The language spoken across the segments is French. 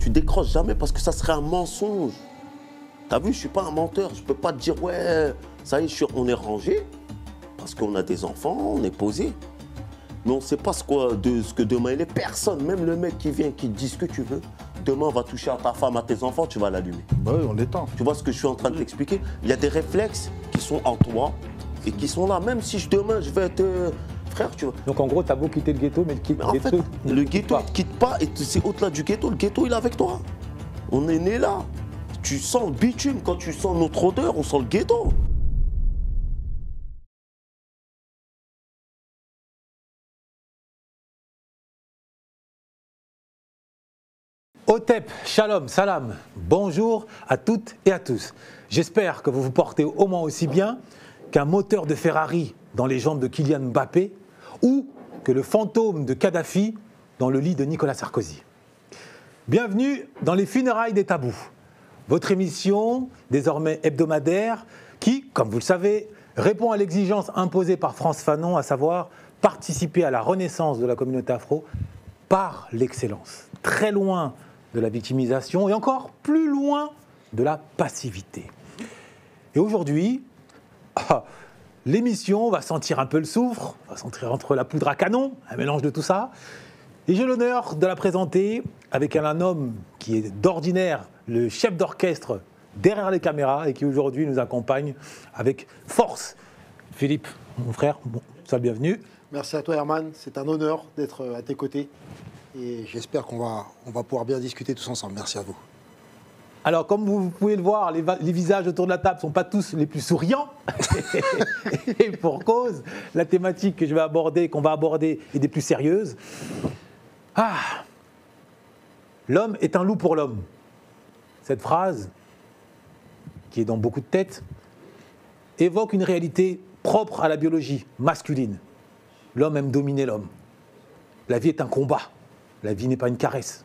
tu décroches jamais parce que ça serait un mensonge. T'as vu, je suis pas un menteur. Je peux pas te dire, ouais, ça y est, on est rangé. Parce qu'on a des enfants, on est posé. Mais on ne sait pas ce que demain il est. Personne, même le mec qui vient, qui te dit ce que tu veux, demain on va toucher à ta femme, à tes enfants, tu vas l'allumer. Bah oui, on l'éteint. Tu vois ce que je suis en train de t'expliquer? Il y a des réflexes qui sont en toi et qui sont là. Même si demain je vais être frère, tu vois. Donc en gros, t'as beau quitter le ghetto, mais En fait, le ghetto il ne te quitte pas et c'est au-delà du ghetto. Le ghetto il est avec toi. On est né là. Tu sens le bitume quand tu sens notre odeur, on sent le ghetto. Otep, shalom, salam, bonjour à toutes et à tous. J'espère que vous vous portez au moins aussi bien qu'un moteur de Ferrari dans les jambes de Kylian Mbappé ou que le fantôme de Kadhafi dans le lit de Nicolas Sarkozy. Bienvenue dans les funérailles des tabous, votre émission désormais hebdomadaire qui, comme vous le savez, répond à l'exigence imposée par France Fanon, à savoir participer à la renaissance de la communauté afro par l'excellence, très loin de la victimisation et encore plus loin de la passivité. Et aujourd'hui, l'émission va sentir un peu le soufre, va sentir entre la poudre à canon, un mélange de tout ça. Et j'ai l'honneur de la présenter avec un homme qui est d'ordinaire le chef d'orchestre derrière les caméras et qui aujourd'hui nous accompagne avec force. Philippe, mon frère, sois le bienvenu. Merci à toi Herman, c'est un honneur d'être à tes côtés. Et j'espère qu'on va pouvoir bien discuter tous ensemble. Merci à vous. Alors, comme vous pouvez le voir, les visages autour de la table ne sont pas tous les plus souriants. Et pour cause, la thématique que qu'on va aborder est des plus sérieuses. L'homme est un loup pour l'homme. Cette phrase, qui est dans beaucoup de têtes, évoque une réalité propre à la biologie masculine. L'homme aime dominer l'homme. La vie est un combat. La vie n'est pas une caresse.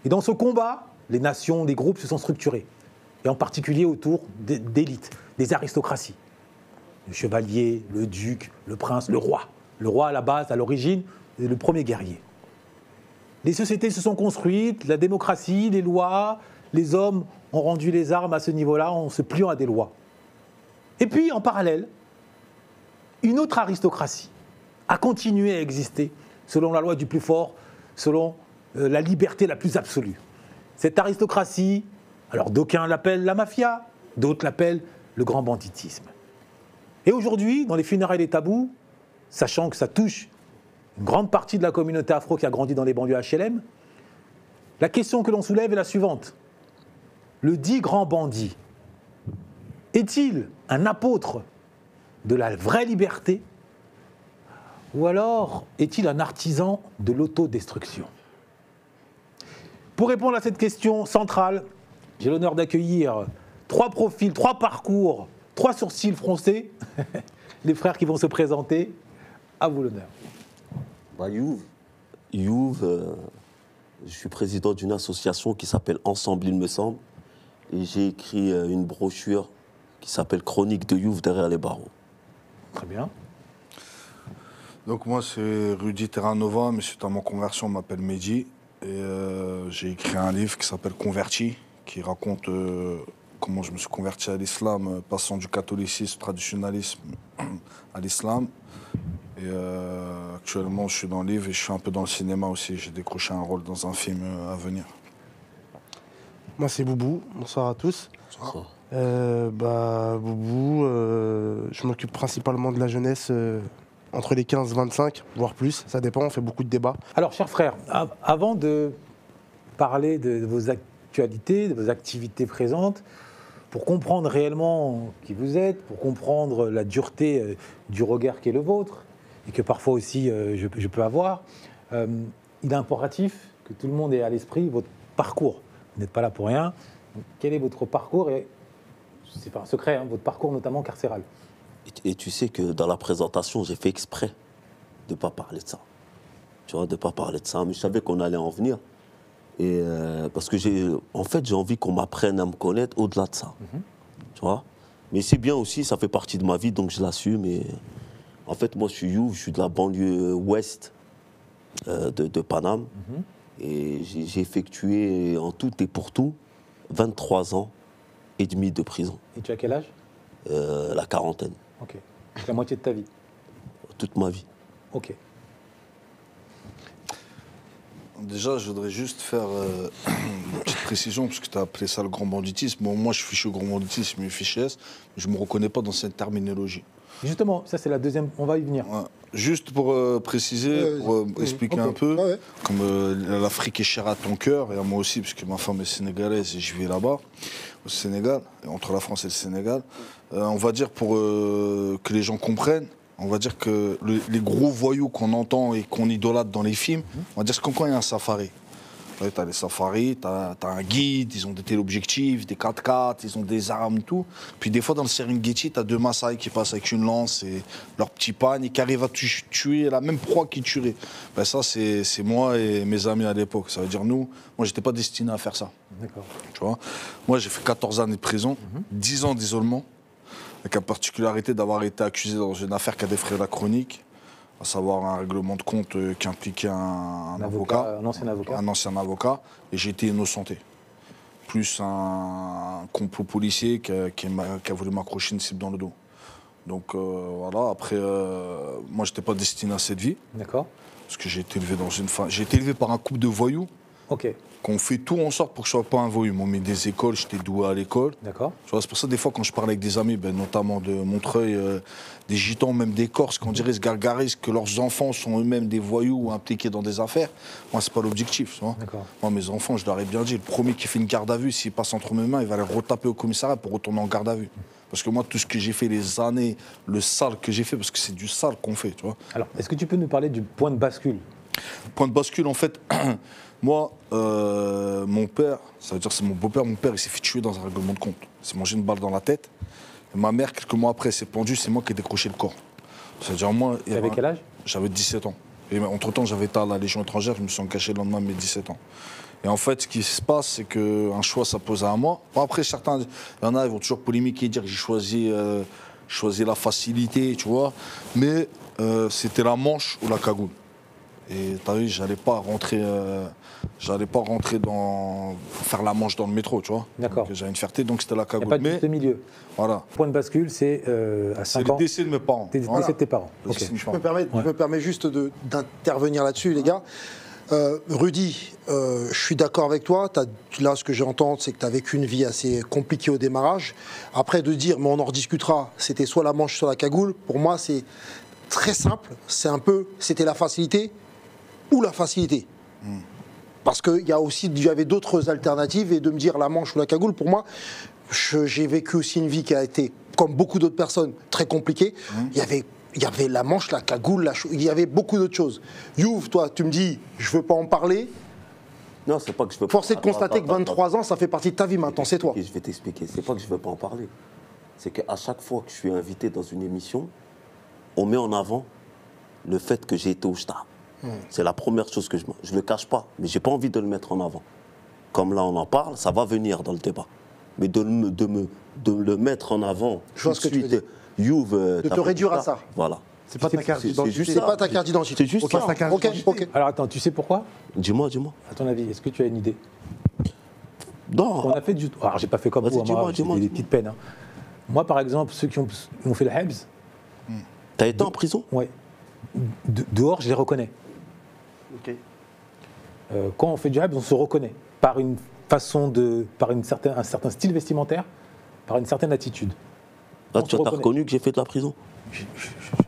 Et dans ce combat, les nations, les groupes se sont structurés. Et en particulier autour d'élites, des aristocraties. Le chevalier, le duc, le prince, le roi. Le roi, à la base, à l'origine, est le premier guerrier. Les sociétés se sont construites, la démocratie, les lois, les hommes ont rendu les armes à ce niveau-là en se pliant à des lois. Et puis, en parallèle, une autre aristocratie a continué à exister selon la loi du plus fort, selon la liberté la plus absolue. Cette aristocratie, alors d'aucuns l'appellent la mafia, d'autres l'appellent le grand banditisme. Et aujourd'hui, dans les funérailles des tabous, sachant que ça touche une grande partie de la communauté afro qui a grandi dans les banlieues HLM, la question que l'on soulève est la suivante. Le dit grand bandit est-il un apôtre de la vraie liberté ou alors est-il un artisan de l'autodestruction? Pour répondre à cette question centrale, j'ai l'honneur d'accueillir 3 profils, 3 parcours, 3 sourcils froncés, les frères qui vont se présenter. À vous l'honneur. Youve, je suis président d'une association qui s'appelle Ensemble, il me semble. Et j'ai écrit une brochure qui s'appelle Chronique de Youve derrière les barreaux. Très bien. Donc moi, c'est Rudy Terranova, mais suite à mon conversion, on m'appelle Mehdi. Et j'ai écrit un livre qui s'appelle Converti, qui raconte comment je me suis converti à l'islam, passant du catholicisme, traditionnalisme à l'islam. Et actuellement, je suis dans le livre et je suis un peu dans le cinéma aussi. J'ai décroché un rôle dans un film à venir. Moi, c'est Boubou. Bonsoir à tous. Bonsoir. Boubou, je m'occupe principalement de la jeunesse entre les 15-25, voire plus. Ça dépend, on fait beaucoup de débats. Alors, chers frères, avant de parler de vos actualités, de vos activités présentes, pour comprendre réellement qui vous êtes, pour comprendre la dureté du regard qui est le vôtre, et que parfois aussi je peux avoir, il est impératif que tout le monde ait à l'esprit votre parcours. Vous n'êtes pas là pour rien. Donc, quel est votre parcours? Et c'est pas un secret, hein, votre parcours notamment carcéral. Et tu sais que dans la présentation, j'ai fait exprès de ne pas parler de ça. Tu vois, de ne pas parler de ça. Mais je savais qu'on allait en venir. Et parce que j'ai envie qu'on m'apprenne à me connaître au-delà de ça. Tu vois. Mais c'est bien aussi, ça fait partie de ma vie, donc je l'assume. Et en fait, moi, je suis Youve, je suis de la banlieue ouest de Paname. Et j'ai effectué en tout et pour tout 23 ans et demi de prison. Et tu as quel âge? La quarantaine, Ok. Donc la moitié de ta vie. toute ma vie. Ok. Déjà, je voudrais juste faire une petite précision, parce que tu as appelé ça le grand banditisme. Bon, moi, je fiche au grand banditisme et fiché S, mais je ne me reconnais pas dans cette terminologie. Justement, ça c'est la deuxième, on va y venir. Ouais. Juste pour préciser, pour expliquer ok. un peu, Ouais, ouais. comme l'Afrique est chère à ton cœur, et à moi aussi, parce que ma femme est sénégalaise et je vis là-bas, au Sénégal, entre la France et le Sénégal. On va dire, pour que les gens comprennent, on va dire que les gros voyous qu'on entend et qu'on idolâtre dans les films, on va dire c'est comme quand il y a un safari. Tu as les safaris, tu as un guide, ils ont des téléobjectifs, des 4x4, ils ont des armes, tout. Puis des fois, dans le Serengeti, tu as deux Maasai qui passent avec une lance et leur petit pagne et qui arrivent à tuer la même proie qu'ils tueraient. Ben ça, c'est moi et mes amis à l'époque. Ça veut dire, moi, j'étais pas destiné à faire ça. D'accord. Tu vois, moi, j'ai fait 14 années de prison, 10 ans d'isolement, avec la particularité d'avoir été accusé dans une affaire qui a défrayé la chronique, à savoir un règlement de compte qui impliquait un avocat, Un ancien avocat. un ancien avocat, et j'ai été innocenté. Plus un complot policier qui a voulu m'accrocher une cible dans le dos. Donc voilà, après, moi, j'étais pas destiné à cette vie, D'accord. parce que j'ai été élevé par un couple de voyous, Ok. qu'on fait tout en sorte pour que je sois pas un voyou. On met des écoles, j'étais doué à l'école. D'accord. Tu vois, c'est pour ça, des fois, quand je parle avec des amis, notamment de Montreuil, des Gitans, même des Corses, qu'on dirait, se gargarisent que leurs enfants sont eux-mêmes des voyous ou impliqués dans des affaires, moi, c'est pas l'objectif. Tu vois. D'accord. Moi, mes enfants, je leur ai bien dit, le premier qui fait une garde à vue, s'il passe entre mes mains, il va les retaper au commissariat pour retourner en garde à vue. Parce que moi, tout ce que j'ai fait, les années, le sale que j'ai fait, parce que c'est du sale qu'on fait, tu vois. Alors, est-ce que tu peux nous parler du point de bascule? Point de bascule, en fait, moi, mon père, ça veut dire c'est mon beau-père, mon père, il s'est fait tuer dans un règlement de compte. Il s'est mangé une balle dans la tête. Et ma mère, quelques mois après, s'est pendue, c'est moi qui ai décroché le corps. C'est-à-dire, moi. Tu avais quel âge? J'avais 17 ans. Et entre-temps, j'avais été à la Légion étrangère, je me suis caché le lendemain de mes 17 ans. Et en fait, ce qui se passe, c'est qu'un choix s'imposait à moi. Bon, après, certains, il y en a, ils vont toujours polémiquer, dire que j'ai choisi la facilité, tu vois. Mais c'était la manche ou la cagoule. Et t'as vu, j'allais pas rentrer dans faire la manche dans le métro, tu vois. D'accord. J'avais une fierté, donc c'était la Il cagoule. n'y a pas de juste milieu. Voilà. Point de bascule, c'est à C'est 5 le ans. décès de mes parents. C'est le Voilà. décès de tes parents. Le Ok. décès de mes Je parents. me permets juste d'intervenir là-dessus, les gars. Rudy, je suis d'accord avec toi. Là, ce que j'entends, c'est que tu as vécu une vie assez compliquée au démarrage. Après, de dire, mais on en rediscutera, c'était soit la manche, soit la cagoule, pour moi, c'est très simple. C'était la facilité ou la facilité. Parce qu'il y avait d'autres alternatives, et de me dire la manche ou la cagoule, pour moi, j'ai vécu aussi une vie qui a été, comme beaucoup d'autres personnes, très compliquée. Il y avait la manche, la cagoule, il y avait beaucoup d'autres choses. Youv, toi, tu me dis, je veux pas en parler. Non, c'est pas que je veux pas. Force est de constater que 23 ans, ça fait partie de ta vie maintenant, c'est toi. Et je vais t'expliquer. C'est pas que je veux pas en parler. C'est qu'à chaque fois que je suis invité dans une émission, on met en avant le fait que j'ai été au Shta. C'est la première chose que je le cache pas, mais j'ai pas envie de le mettre en avant. Comme là on en parle, ça va venir dans le débat. Mais de le mettre en avant. Je vois ce que tu veux dire. Youv, De te réduire à ça. Voilà. C'est pas ta carte d'identité. juste C'est ça. pas ta carte d'identité. C'est juste Ok, ça. Pas ta carte ok, d'identité. ok. Alors attends, tu sais pourquoi? Dis-moi. À ton avis, est-ce que tu as une idée? Non. On a fait du. Alors j'ai pas fait comme Vas-y, vous, dis-moi, moi, j'ai dis-moi, des dis-moi. petites peines. Hein. Moi, par exemple, ceux qui ont fait le Hebs, T'as été en prison? ouais, dehors, je les reconnais. Ok. Quand on fait du Hebs, on se reconnaît par une façon un certain style vestimentaire, par une certaine attitude. Là, On tu se as reconnaît. reconnu que j'ai fait de la prison? Je suis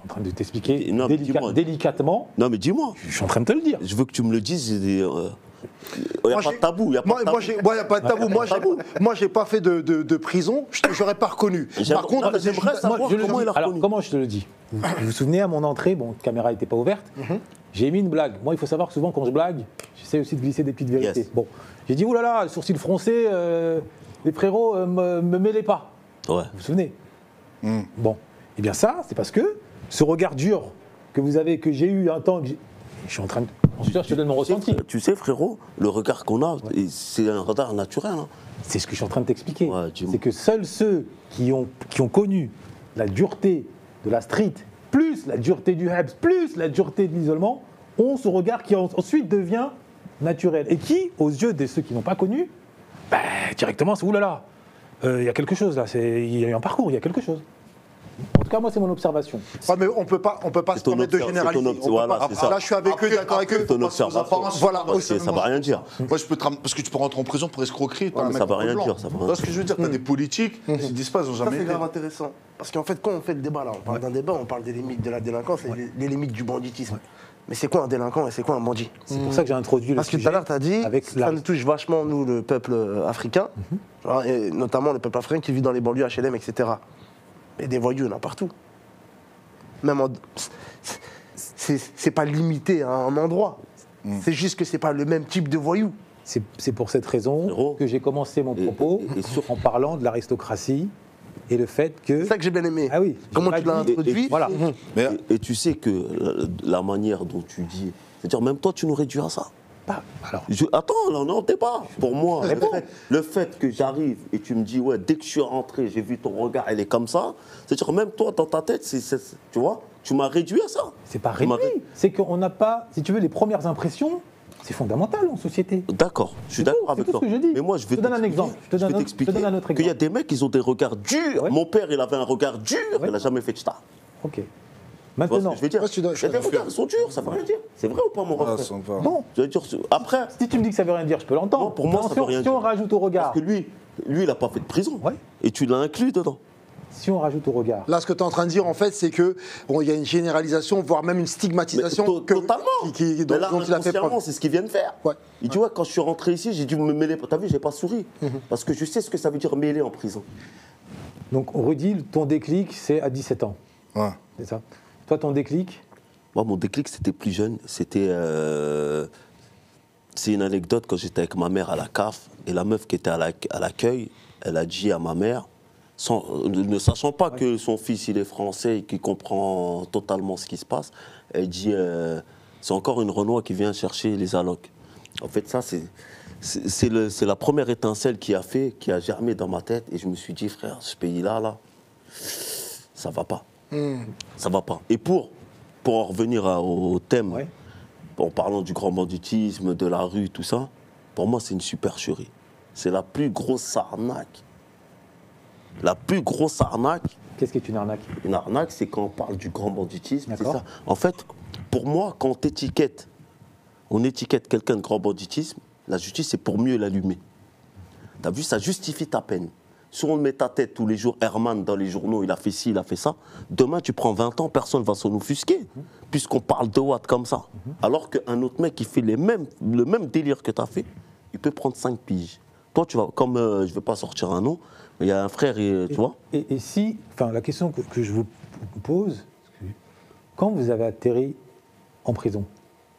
en train de t'expliquer Non, mais dis-moi. délicatement. Non, mais dis-moi. Je suis en train de te le dire. Je veux que tu me le dises. Il n'y a pas de tabou. Il y a pas Moi, de tabou. il n'y a pas de tabou. Moi, j'ai pas fait de prison. J'aurais pas reconnu. Par contre, j'aimerais savoir Je le comment dis. il a Alors, reconnu. comment je te le dis? Vous vous souvenez, à mon entrée, bon, la caméra n'était pas ouverte, j'ai mis une blague. Moi, il faut savoir que souvent, quand je blague, j'essaie aussi de glisser des petites vérités. Yes. Bon, j'ai dit, oulala, le sourcil froncé, les frérots, me mêlez pas. Ouais. Vous vous souvenez? Bon, eh bien ça, c'est parce que ce regard dur que vous avez, que j'ai eu un temps, je suis en train de... Ensuite, je te donne mon ressenti. Tu sais, frérot, le regard qu'on a, c'est un regard naturel. Hein. C'est ce que je suis en train de t'expliquer. Ouais, dis-moi. C'est que seuls ceux qui ont connu la dureté de la street, plus la dureté du Hebs, plus la dureté de l'isolement, ont ce regard qui ensuite devient naturel. Et qui, aux yeux de ceux qui n'ont pas connu, bah, directement, c'est oulala, il y a quelque chose là, il y a eu un parcours, il y a quelque chose. En tout cas, moi, c'est mon observation. Ouais, mais on peut pas se permettre de généraliser. On peut voilà, pas- c'est ça. Là, je suis avec eux, d'accord avec eux. C'est ton observation. Voilà, Ça ne veut rien dire. Moi, je peux parce que tu peux rentrer en prison pour escroquerie. Ouais, mais ça veut rien dire. Ça veut Tu rien vois ce que je veux dire? T'as des politiques, ils se disent pas, ils n'ont Ça, jamais c'est été. grave intéressant. Parce qu'en fait, quand on fait le débat, là, on parle d'un débat, on parle des limites de la délinquance, les limites du banditisme. Mais c'est quoi un délinquant et c'est quoi un bandit? C'est pour ça que j'ai introduit le Parce que sujet. tout à l'heure, tu as dit, avec ça nous touche vachement, nous, le peuple africain, genre, et notamment le peuple africain qui vit dans les banlieues HLM, etc. Et des voyous, il y en a partout. Même c'est pas limité à un endroit. C'est juste que c'est pas le même type de voyous. C'est pour cette raison Frérot. que j'ai commencé mon propos en parlant de l'aristocratie et le fait que... C'est ça que j'ai bien aimé. Ah oui. Comment j'ai tu pas l'as dit- introduit. Voilà. Mais Et tu sais que la manière dont tu dis, c'est-à-dire même toi, tu nous réduis à ça. Alors, Attends, là, on est en débat. Pour moi, le fait que j'arrive et tu me dis, ouais, dès que je suis rentré, j'ai vu ton regard, elle est comme ça. C'est-à-dire, même toi, dans ta tête, tu vois, tu m'as réduit à ça. c'est pas Tu m'as réduit. C'est qu'on n'a pas, si tu veux, les premières impressions, c'est fondamental en société. D'accord, je suis C'est d'accord tout, c'est avec tout toi. ce que je dis. Mais moi, je vais Je te donne un t'expliquer- exemple. Je te je vais donne t'expliquer un autre qu'il y a exemple. des mecs, ils ont des regards durs. Ouais. Mon père, il avait un regard dur, Ouais. il n'a jamais fait de star. Ok. Tu vois ce Maintenant, que je veux dire? Ouais, je suis d'accord. Il y a des regards, ils sont durs, ça veut rien dire. C'est vrai ou pas, mon Ah, refrain? ça va. bon, Je veux dire, après, si tu me dis que ça veut rien dire, je peux l'entendre. Non, pour moi, Mais ça si veut on- rien Si dire. on rajoute au regard, parce que lui, il n'a pas fait de prison. Ouais. Et tu l'as inclus dedans. si on rajoute au regard, Là, ce que tu es en train de dire, en fait, c'est que bon, il y a une généralisation, voire même une stigmatisation Mais totalement. dont Mais là, il a fait inconsciemment, preuve. c'est ce qu'ils viennent faire. Ouais. Et tu vois, quand je suis rentré ici, j'ai dû me mêler. T'as vu, j'ai pas souri. Parce que je sais ce que ça veut dire mêler en prison. donc Rudy, ton déclic, c'est à 17 ans. Ouais. C'est ça. Toi, ton déclic, Moi, mon déclic, c'était plus jeune. C'était. C'est une anecdote quand j'étais avec ma mère à la CAF. Et la meuf qui était à l'accueil, elle a dit à ma mère, ne sachant pas que son fils, il est français et qu'il comprend totalement ce qui se passe, elle dit c'est encore une Renoir qui vient chercher les allocs. En fait, ça, c'est la première étincelle qui a germé dans ma tête. Et je me suis dit, frère, ce pays-là, ça va pas. Ça va pas. Et pour en revenir au thème, Ouais. en parlant du grand banditisme, de la rue, tout ça, pour moi, c'est une supercherie. C'est la plus grosse arnaque. La plus grosse arnaque. qu'est-ce qui est une arnaque? Une arnaque, c'est quand on parle du grand banditisme. C'est D'accord. ça. En fait, pour moi, quand on étiquette quelqu'un de grand banditisme, la justice, c'est pour mieux l'allumer. T'as vu, ça justifie ta peine. Si on met ta tête tous les jours, Herman, dans les journaux, il a fait ci, il a fait ça, demain, tu prends 20 ans, personne ne va s'en offusquer, puisqu'on parle de Watt comme ça. Alors qu'un autre mec qui fait le même délire que tu as fait, il peut prendre 5 piges. Toi, tu vas, comme je ne vais pas sortir un nom, il y a un frère, tu vois. Et si, enfin, la question que je vous pose, quand vous avez atterri en prison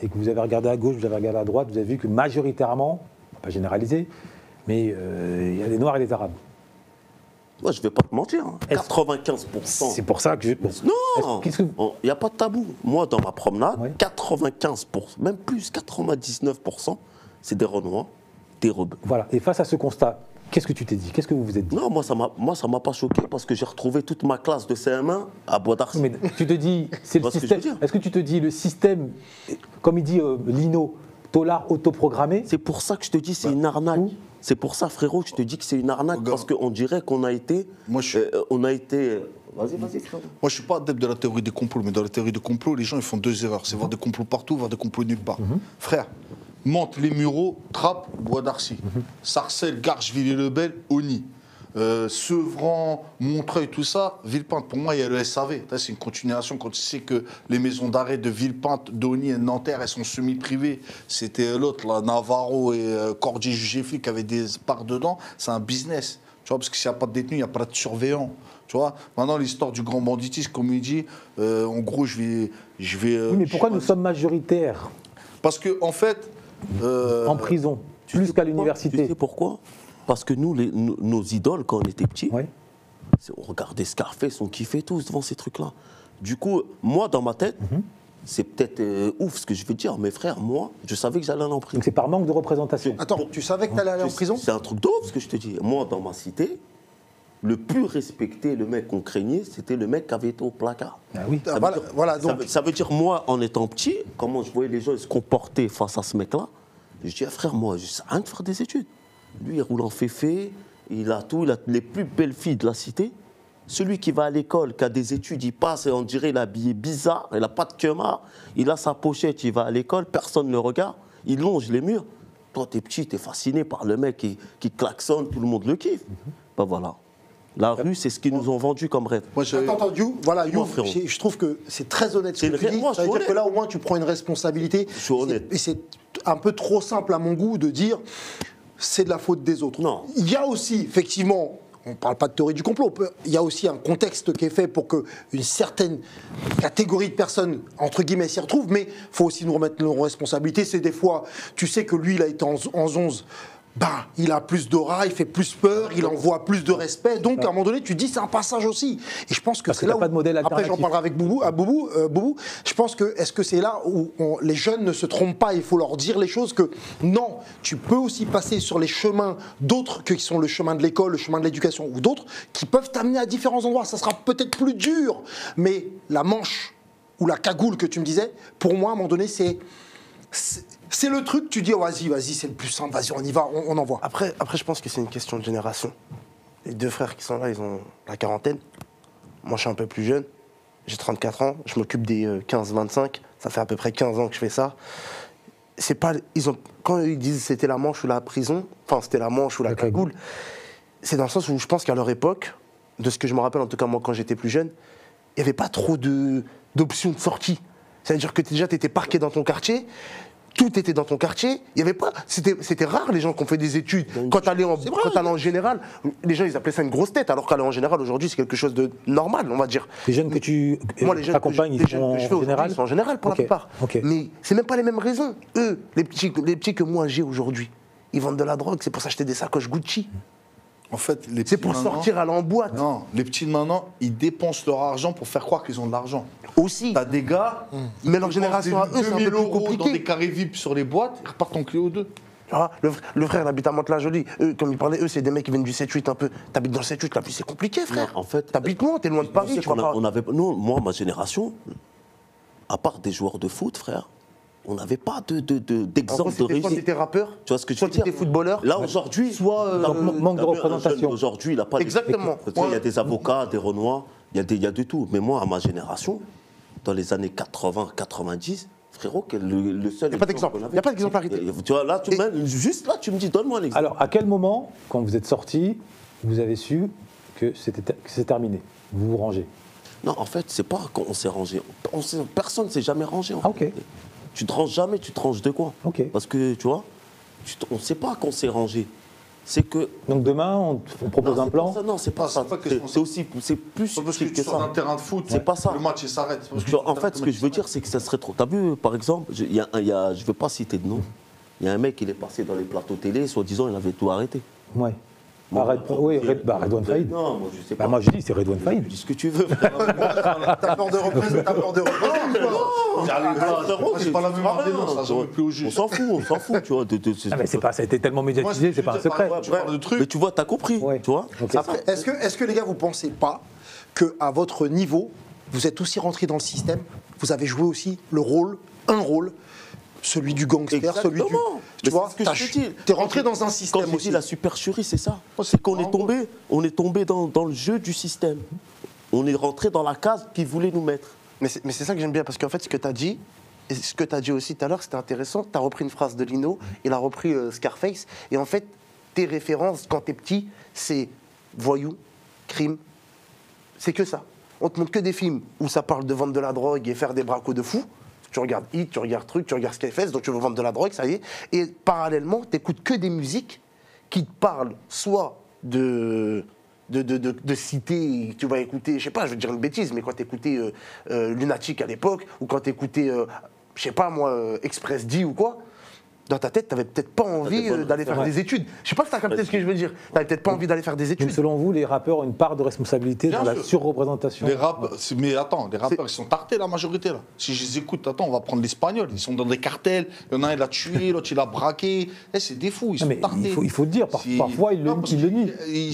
et que vous avez regardé à gauche, vous avez regardé à droite, vous avez vu que majoritairement, on va pas généraliser, mais il y a des Noirs et des Arabes. Moi, je ne vais pas te mentir, hein. Est-ce- 95%. C'est pour ça que je... Non, Qu'est-ce que- il n'y a pas de tabou. Moi, dans ma promenade, Ouais. 95%, même plus, 99%, c'est des Renois, des rebeux. Voilà, et face à ce constat, qu'est-ce que tu t'es dit? Qu'est-ce que vous vous êtes dit? Non, moi, ça m'a pas choqué parce que j'ai retrouvé toute ma classe de CM1 à Bois d'Arcy. Mais tu te dis, c'est le vois ce que je système. veux dire Est-ce que tu te dis, le système, comme il dit Lino, tolard autoprogrammé, C'est pour ça que je te dis c'est une arnaque. C'est pour ça, frérot, que je te dis que c'est une arnaque. Regarde. Parce qu'on dirait qu'on a été... Moi, Vas-y, frérot. Moi, je suis pas adepte de la théorie des complots, mais dans la théorie des complots, les gens ils font deux erreurs. C'est voir des complots partout, voir des complots nulle part. Frère, Mantes, Les Mureaux, Trappes, Bois d'Arcy. Sarcelles, Garches, Villiers-le-Bel, Oni. Sevran, Montreuil, tout ça, Villepinte. Pour moi, il y a le SAV. C'est une continuation quand tu sais que les maisons d'arrêt de Villepinte, d'Oni et de Nanterre, elles sont semi-privées. C'était l'autre, là, Navarro et Cordier jugé flic qui avaient des parts dedans. C'est un business. Tu vois, parce que s'il n'y a pas de détenus, il n'y a pas de surveillants. Tu vois, maintenant, l'histoire du grand banditisme, comme il dit, en gros, je vais. oui, mais pourquoi nous sommes majoritaires Parce que, en fait. en prison, Tu plus sais qu'à pourquoi l'université? Tu sais pourquoi? Parce que nous, nos idoles, quand on était petits, Ouais. on regardait Scarface, on kiffait tous devant ces trucs-là. Du coup, moi, dans ma tête, c'est peut-être ouf ce que je vais dire, mais frère, moi, je savais que j'allais aller en prison. Donc c'est par manque de représentation. Attends, tu savais que tu allais aller en prison? C'est un truc de ouf ce que je te dis. Moi, dans ma cité, le plus respecté, le mec qu'on craignait, c'était le mec qui avait été au placard. Ah oui. Ça veut Voilà, dire- voilà, ça donc- veut- ça veut dire, moi, en étant petit, comment je voyais les gens se comporter face à ce mec-là, Je dis, ah, frère, moi, je sais rien de faire des études. Lui, il roule en féfé, il a tout, il a les plus belles filles de la cité. Celui qui va à l'école, qui a des études, il passe et on dirait il est habillé bizarre, il n'a pas de queuma, il a sa pochette, il va à l'école, personne ne le regarde, il longe les murs. Toi, t'es petit, t'es fasciné par le mec qui klaxonne, tout le monde le kiffe. Ben voilà. La rue, c'est ce qu'ils nous ont vendu comme rêve. Moi, attends, You, voilà, You, je trouve que c'est très honnête ce que tu dis. Ça veut dire que là, au moins, tu prends une responsabilité. Je suis honnête. Et c'est un peu trop simple à mon goût de dire c'est de la faute des autres. Non. Il y a aussi, effectivement, on ne parle pas de théorie du complot, il y a aussi un contexte qui est fait pour qu'une certaine catégorie de personnes, entre guillemets, s'y retrouvent, mais il faut aussi nous remettre nos responsabilités. C'est des fois, tu sais que lui, il a été en 11, bah, il a plus d'aura, il fait plus peur, il envoie plus de respect. Donc, à un moment donné, tu dis, c'est un passage aussi. Et je pense que c'est là où... pas de modèle Après, j'en parlerai avec Boubou. Boubou, je pense que, est-ce que c'est là où les jeunes ne se trompent pas? Il faut leur dire les choses que, non, tu peux aussi passer sur les chemins d'autres qui sont le chemin de l'école, le chemin de l'éducation ou d'autres, qui peuvent t'amener à différents endroits. Ça sera peut-être plus dur, mais la manche ou la cagoule que tu me disais, pour moi, à un moment donné, c'est le truc, tu dis, oh, vas-y, c'est le plus simple, vas-y, on y va, on envoie. Après, je pense que c'est une question de génération. Les deux frères qui sont là, ils ont la quarantaine. Moi, je suis un peu plus jeune. J'ai 34 ans. Je m'occupe des 15-25. Ça fait à peu près 15 ans que je fais ça. C'est pas, quand ils disent c'était la manche ou la prison, enfin, c'était la manche ou la cagoule, c'est dans le sens où je pense qu'à leur époque, de ce que je me rappelle, en tout cas moi, quand j'étais plus jeune, il n'y avait pas trop d'options de sortie. C'est-à-dire que déjà, tu étais parqué dans ton quartier. Tout était dans ton quartier. Il y avait pas. C'était rare les gens qui ont fait des études. Quand tu allais en général, les gens ils appelaient ça une grosse tête, alors qu'aller en général aujourd'hui c'est quelque chose de normal, on va dire. Les jeunes que tu accompagnes, ils sont en général. Ils sont en général pour la plupart. Mais c'est même pas les mêmes raisons. Eux, les petits que moi j'ai aujourd'hui, ils vendent de la drogue. C'est pour s'acheter des sacoches Gucci. En fait, c'est pour sortir aller en boîte. Non, les petits de maintenant, ils dépensent leur argent pour faire croire qu'ils ont de l'argent. Aussi. T'as des gars, mais leur génération à eux, c'est un peu plus compliqué. Dans des carrés VIP sur les boîtes, ils repartent en Clio 2. Ah, le frère, il habite à Mantes-la-Jolie. Eux, comme il parlait, eux, c'est des mecs qui viennent du 7-8 un peu. T'habites dans le 7-8, la vie, c'est compliqué, frère. Non, en fait, t'habites loin, t'es loin de Paris. Moi, ma génération, à part des joueurs de foot, frère, on n'avait pas d'exemple de réussite. Soit t'étais rappeur, tu vois ce que je veux dire, t'étais footballeur. Là, aujourd'hui, soit manque de représentation. Aujourd'hui, il n'a pas. Exactement. Il y a des avocats, des Renois, il y a de tout. Mais moi, à ma génération, dans les années 80-90, frérot, le seul. Il n'y a pas d'exemple. Il n'y a pas d'exemplarité. Tu vois, là, juste là, tu me dis, donne-moi l'exemple. Alors, à quel moment, quand vous êtes sorti, vous avez su que c'est terminé? Vous vous rangez? Non, en fait, c'est pas qu'on s'est rangé. Personne ne s'est jamais rangé. Ah, ok. Tu te ranges jamais, tu te ranges de quoi? Ok. Parce que, tu vois, on ne sait pas qu'on s'est rangé. C'est que... Donc demain, on propose un plan? Non, c'est pas ça. C'est plus subtil que ça. Sur un terrain de foot, c'est pas ça. Le match, il s'arrête. En fait, ce que je veux dire, c'est que ça serait trop... T'as vu, par exemple, je ne veux pas citer de nom, il y a un mec, il est passé dans les plateaux télé, soi-disant, il avait tout arrêté. Ouais. Redouane Faïd. Non, moi je sais pas. Moi je dis c'est Redouane Faïd. Dis ce que tu veux. T'as peur de représenter, C'est pas la même année, ça jamais plus au juge. On s'en fout, tu vois. Mais c'est pas, ça a été tellement médiatisé, c'est pas un secret. Mais tu vois, t'as compris, tu vois. Après, est-ce que les gars, vous pensez pas qu'à votre niveau, vous êtes aussi rentré dans le système, vous avez joué aussi un rôle, celui du gangster, celui du... Tu vois, t'es rentré dans un système aussi. Quand je dis la supercherie, c'est ça. C'est qu'on est tombé dans le jeu du système. On est rentré dans la case qu'ils voulaient nous mettre. Mais c'est ça que j'aime bien, parce qu'en fait, ce que tu as dit, et ce que tu as dit aussi tout à l'heure, c'était intéressant. Tu as repris une phrase de Lino, il a repris Scarface, et en fait, tes références, quand tu es petit, c'est voyou, crime, c'est que ça. On te montre que des films où ça parle de vendre de la drogue et faire des bracos de fous. Tu regardes Hit, tu regardes Truc, tu regardes Scarface, donc tu veux vendre de la drogue, ça y est. Et parallèlement, tu n'écoutes que des musiques qui te parlent soit de cité, tu vas écouter, je sais pas, je vais te dire une bêtise, mais quand tu écoutais Lunatic à l'époque, ou quand tu écoutais, je sais pas moi, Express D ou quoi, dans ta tête, tu n'avais peut-être pas envie d'aller faire des études. Je sais pas si tu as capté ce que je veux dire. Tu n'avais peut-être pas envie d'aller faire des études. Donc selon vous, les rappeurs ont une part de responsabilité dans la surreprésentation? Mais attends, les rappeurs, ils sont tartés la majorité là. Si je les écoute, attends, on va prendre l'espagnol. Ils sont dans des cartels. Il y en a un, il a tué, l'autre, il a braqué. C'est des fous, ils sont tartés. Il faut le dire, parfois ils le nient.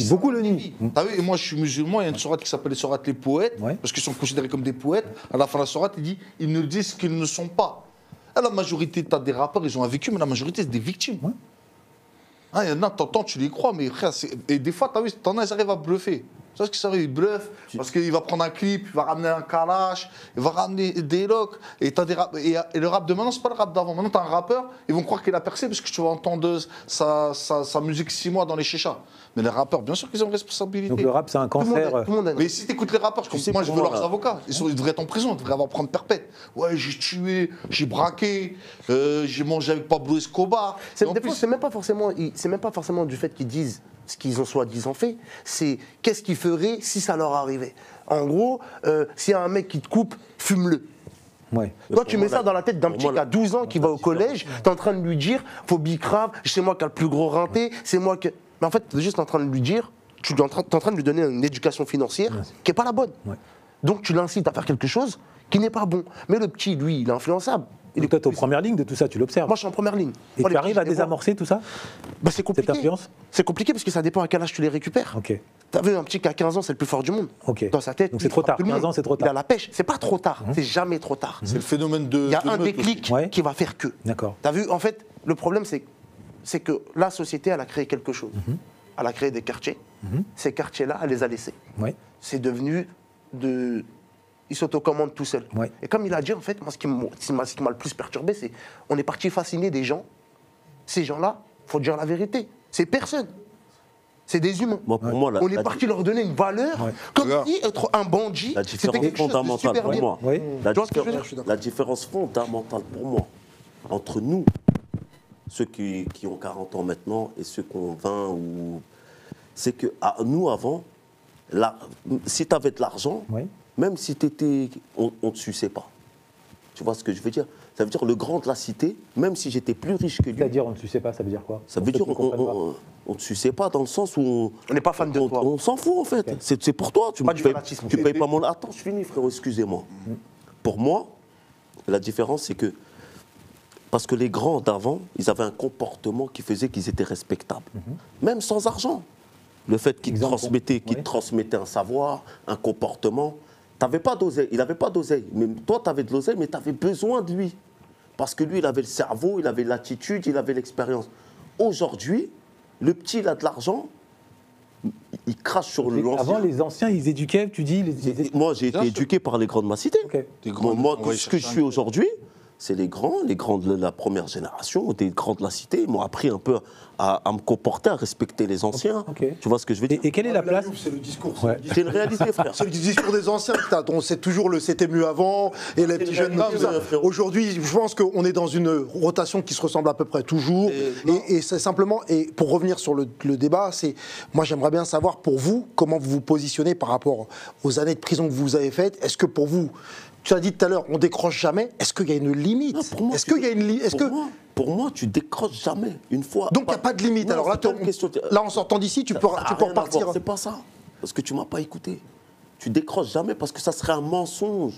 Beaucoup le nient. T'as vu, et moi je suis musulman, il y a une sourate qui s'appelle les sourates les poètes, parce qu'ils sont considérés comme des poètes. À la fin de la sourate, il dit, ils ne disent qu'ils ne sont pas. Ah, la majorité, tu as des rappeurs, ils ont un vécu, mais la majorité, c'est des victimes. Ouais. Ah, il y en a, t'entends, tu les crois, mais frère, et des fois, t'as vu, t'en as, ils arrivent à bluffer. Tu vois ce qu'ils savent, ils bluffent, parce qu'il va prendre un clip, il va ramener un kalash, il va ramener des locks, et, et le rap de maintenant, c'est pas le rap d'avant. Maintenant, t'as un rappeur, ils vont croire qu'il a percé, parce que tu vas entendre sa musique 6 mois dans les chichas. Mais les rappeurs, bien sûr qu'ils ont une responsabilité. Donc le rap, c'est un cancer. Mais si t'écoutes les rappeurs, moi je veux leurs avocats, ils devraient être en prison, ils devraient avoir prendre perpète. Ouais, j'ai tué, j'ai braqué, j'ai mangé avec Pablo Escobar. Des fois, c'est même pas forcément du fait qu'ils disent ce qu'ils ont soi-disant fait, c'est qu'est-ce qu'ils feraient si ça leur arrivait. En gros, s'il y a un mec qui te coupe, fume-le. Ouais. Toi, tu mets ça dans la tête d'un petit qui a 12 ans qui va au collège, tu es en train de lui dire, faut bicrave, c'est moi qui a le plus gros rinté, c'est moi qui. Mais en fait, tu es juste en train de lui dire, tu es en train de lui donner une éducation financière qui n'est pas la bonne. Ouais. Donc tu l'incites à faire quelque chose qui n'est pas bon. Mais le petit, lui, il est influençable. Et toi, tu es en première ligne de tout ça, tu l'observes. Moi, je suis en première ligne. Et tu arrives à désamorcer tout ça? Bah, c'est compliqué. Cette influence? C'est compliqué parce que ça dépend à quel âge tu les récupères. Ok. T'as vu un petit qui a 15 ans, c'est le plus fort du monde. Ok. Dans sa tête. Donc c'est trop tard. 15 ans, c'est trop tard. Il a la pêche. C'est pas trop tard. C'est jamais trop tard. C'est le phénomène de. Il y a un déclic qui va faire que. D'accord. T'as vu, en fait, le problème, c'est que la société, elle a créé quelque chose. Elle a créé des quartiers. Ces quartiers-là, elle les a laissés. Ouais. C'est devenu de. Il s'autocommande tout seul. Ouais. Et comme il a dit, en fait, moi, ce qui m'a le plus perturbé, c'est on est parti fasciner des gens. Ces gens-là, il faut dire la vérité, c'est personne. C'est des humains. Moi, pour moi, on est parti leur donner une valeur, comme si être un bandit, c'était quelque chose de super pour bien. moi. Oui. La différence fondamentale pour moi, entre nous, ceux qui ont 40 ans maintenant, et ceux qui ont 20, c'est que nous, avant, si tu avais de l'argent, même si tu étais. On ne te suçait pas. Tu vois ce que je veux dire? Ça veut dire le grand de la cité, même si j'étais plus riche que lui. C'est-à-dire, on ne suçait pas, ça veut dire quoi? Ça veut dire on ne te suçait pas dans le sens où. On n'est pas fan de toi. On s'en fout en fait. Okay. C'est pour toi. Tu ne payes pas mon. Attends, je finis, frérot, excusez-moi. Pour moi, la différence, c'est que. Parce que les grands d'avant, ils avaient un comportement qui faisait qu'ils étaient respectables. Même sans argent. Le fait qu'ils transmettaient un savoir, un comportement. T'avais pas d'oseille, il n'avait pas d'oseille. Mais toi, tu avais de l'oseille, mais tu avais besoin de lui. Parce que lui, il avait le cerveau, il avait l'attitude, il avait l'expérience. Aujourd'hui, le petit, il a de l'argent, il crache sur l'ancien. Avant, les anciens, ils éduquaient, tu dis Moi, j'ai été éduqué par les grands de ma cité. Okay. Moi, ce que je suis aujourd'hui, c'est les grands de la première génération, des grands de la cité. Ils m'ont appris un peu à me comporter, à respecter les anciens. Okay. Tu vois ce que je veux dire? Et quelle est la place? C'est le discours. C'est une réalité, frère. C'est le discours des anciens. On sait toujours le c'était mieux avant et les petits jeunes. Aujourd'hui, je pense qu'on est dans une rotation qui se ressemble à peu près toujours. Et c'est simplement, et pour revenir sur le débat, moi j'aimerais bien savoir pour vous, comment vous vous positionnez par rapport aux années de prison que vous avez faites. Est-ce que pour vous, tu as dit tout à l'heure, on décroche jamais. Est-ce qu'il y a une limite? Est-ce qu'il y a une limite? Pour moi, tu décroches jamais. Une fois. Donc il n'y a pas de limite. Non, alors là, en sortant d'ici, tu peux repartir. C'est pas ça. Parce que tu m'as pas écouté. Tu décroches jamais parce que ça serait un mensonge.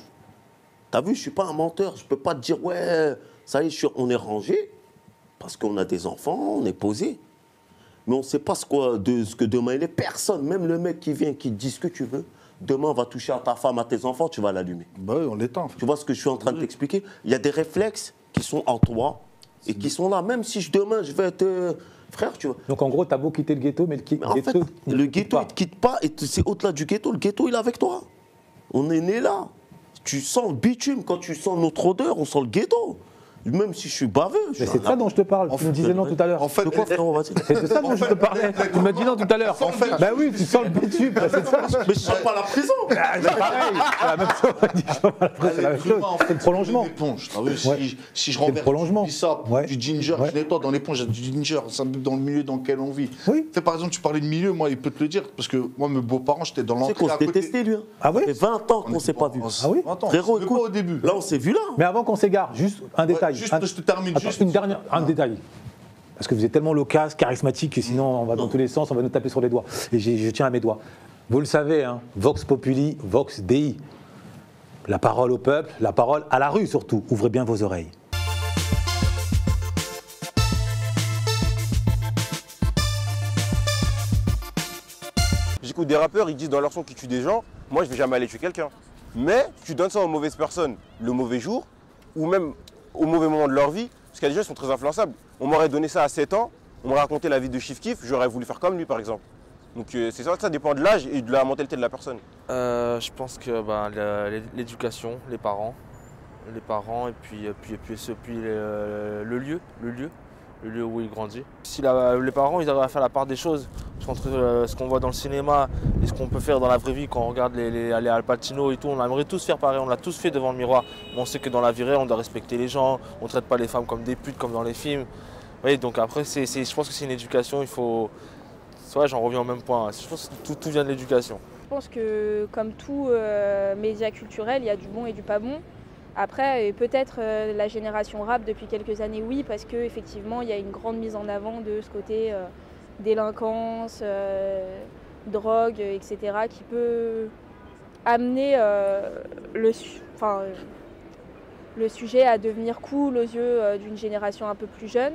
T'as vu, je suis pas un menteur. Je peux pas te dire ouais, ça y est, on est rangé parce qu'on a des enfants, on est posé. Mais on ne sait pas ce que demain il est. Personne, même le mec qui vient, qui te dit ce que tu veux. Demain, on va toucher à ta femme, à tes enfants, tu vas l'allumer. Bah oui, on l'éteint. Tu vois ce que je suis en train de t'expliquer? Il y a des réflexes qui sont en toi et qui sont là. Même si demain, je vais être frère, tu vois. Donc en gros, tu as beau quitter le ghetto, mais en fait, le ghetto, il ne te quitte pas. Et c'est au-delà du ghetto. Le ghetto, il est avec toi. On est né là. Tu sens le bitume. Quand tu sens notre odeur, on sent le ghetto. Même si je suis baveux. Mais c'est de ça dont je te parle. Tu me disais non tout à l'heure. En fait, c'est de ça dont je te parlais. Tu m'as dit non tout à l'heure. En fait, bah oui, tu sens le bitume. C'est ça. Mais je sens pas la prison. C'est pareil. C'est la même chose. C'est la même chose. C'est le prolongement. Si je renverse ça, du ginger, Ouais. je nettoie dans l'éponge, il y a du ginger, ça me met dans le milieu dans lequel on vit. Oui. Par exemple, tu parlais de milieu, moi, il peut te le dire, parce que moi, mes beaux-parents, j'étais dans l'entrée. C'est qu'on se détestait, lui. Ah oui. Ça fait 20 ans qu'on ne s'est pas vu. Ah oui. Frérot, écoute, au début. Là, on s'est vu là. Mais avant qu'on s'égare, juste un détail. Juste, je te termine. Attends, un détail. Parce que vous êtes tellement loquace, charismatique, que sinon on va dans tous les sens, on va nous taper sur les doigts. Et je tiens à mes doigts. Vous le savez, hein, Vox Populi, Vox Dei. La parole au peuple, la parole à la rue surtout. Ouvrez bien vos oreilles. J'écoute des rappeurs, ils disent dans leur son qu'ils tuent des gens. Moi, je vais jamais aller tuer quelqu'un. Mais tu donnes ça aux mauvaises personnes le mauvais jour, ou même au mauvais moment de leur vie. Parce qu'il y a des gens qui sont très influençables. On m'aurait donné ça à 7 ans, on m'aurait raconté la vie de Chief Keef, j'aurais voulu faire comme lui par exemple. Donc c'est ça dépend de l'âge et de la mentalité de la personne. Je pense que l'éducation, les parents et puis le lieu où il grandit. Si les parents ils arrivent à faire la part des choses entre ce qu'on voit dans le cinéma et ce qu'on peut faire dans la vraie vie quand on regarde les Al Pacino et tout, on aimerait tous faire pareil, on l'a tous fait devant le miroir. Mais on sait que dans la vie réelle on doit respecter les gens, on ne traite pas les femmes comme des putes comme dans les films. Oui, donc après je pense que c'est une éducation, il faut... Ouais, j'en reviens au même point, je pense que tout vient de l'éducation. Je pense que comme tout média culturel, il y a du bon et du pas bon. Après, peut-être la génération rap depuis quelques années, oui, parce qu'effectivement, il y a une grande mise en avant de ce côté délinquance, drogue, etc., qui peut amener le sujet à devenir cool aux yeux d'une génération un peu plus jeune.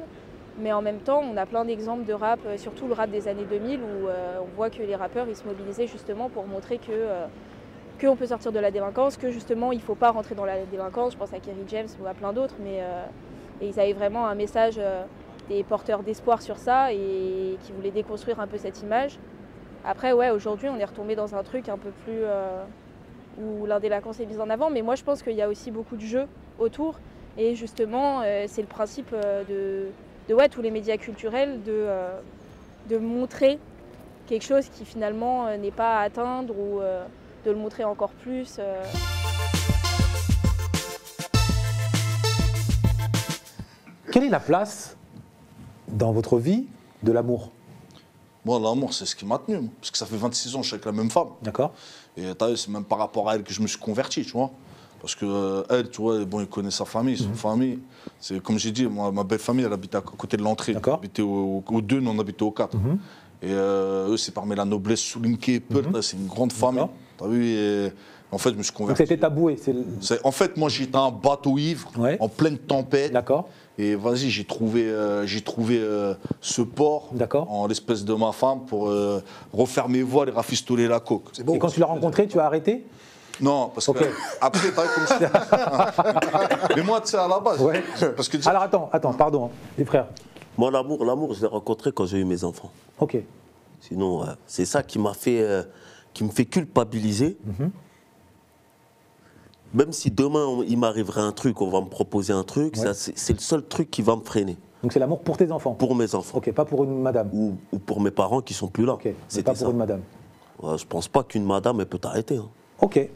Mais en même temps, on a plein d'exemples de rap, surtout le rap des années 2000, où on voit que les rappeurs ils se mobilisaient justement pour montrer qu'on peut sortir de la délinquance, que justement il ne faut pas rentrer dans la délinquance. Je pense à Kerry James ou à plein d'autres, mais et ils avaient vraiment un message des porteurs d'espoir sur ça et qui voulaient déconstruire un peu cette image. Après, ouais, aujourd'hui, on est retombé dans un truc un peu plus où l'indélinquance est mise en avant, mais moi je pense qu'il y a aussi beaucoup de jeux autour et justement c'est le principe de tous les médias culturels de montrer quelque chose qui finalement n'est pas à atteindre ou de le montrer encore plus. Quelle est la place dans votre vie de l'amour? Moi, l'amour, c'est ce qui m'a tenu. Parce que ça fait 26 ans que je suis avec la même femme. D'accord. Et t'as vu, c'est même par rapport à elle que je me suis converti, tu vois. Parce que elle, tu vois, bon, il connaît sa famille, son famille. C'est comme j'ai dit, moi, ma belle famille, elle habite à côté de l'entrée. D'accord. Habitait au 2, nous on habitait au 4. Et eux, c'est parmi la noblesse soulignée, c'est une grande famille. T'as vu, et en fait, je me suis converti. Donc c'était taboué. En fait, moi, j'étais un bateau ivre, en pleine tempête. D'accord. Et vas-y, j'ai trouvé ce port en l'espèce de ma femme pour refaire mes voiles et rafistoler la coque. C'est beau. Et quand tu l'as rencontré, tu as arrêté? Non, parce que après, t'as vu comme ça. Mais moi, tu sais, à la base. Ouais. Parce que, alors attends, pardon, les frères. Moi, l'amour, je l'ai rencontré quand j'ai eu mes enfants. Ok. Sinon, c'est ça qui m'a fait, qui me fait culpabiliser. Même si demain, il m'arriverait un truc, on va me proposer un truc, c'est le seul truc qui va me freiner. Donc c'est l'amour pour tes enfants? Pour mes enfants. Ok, pas pour une madame? Ou pour mes parents qui sont plus là. Ok, c'est pas pour une madame? Je pense pas qu'une madame, elle peut t'arrêter. Hein. Ok.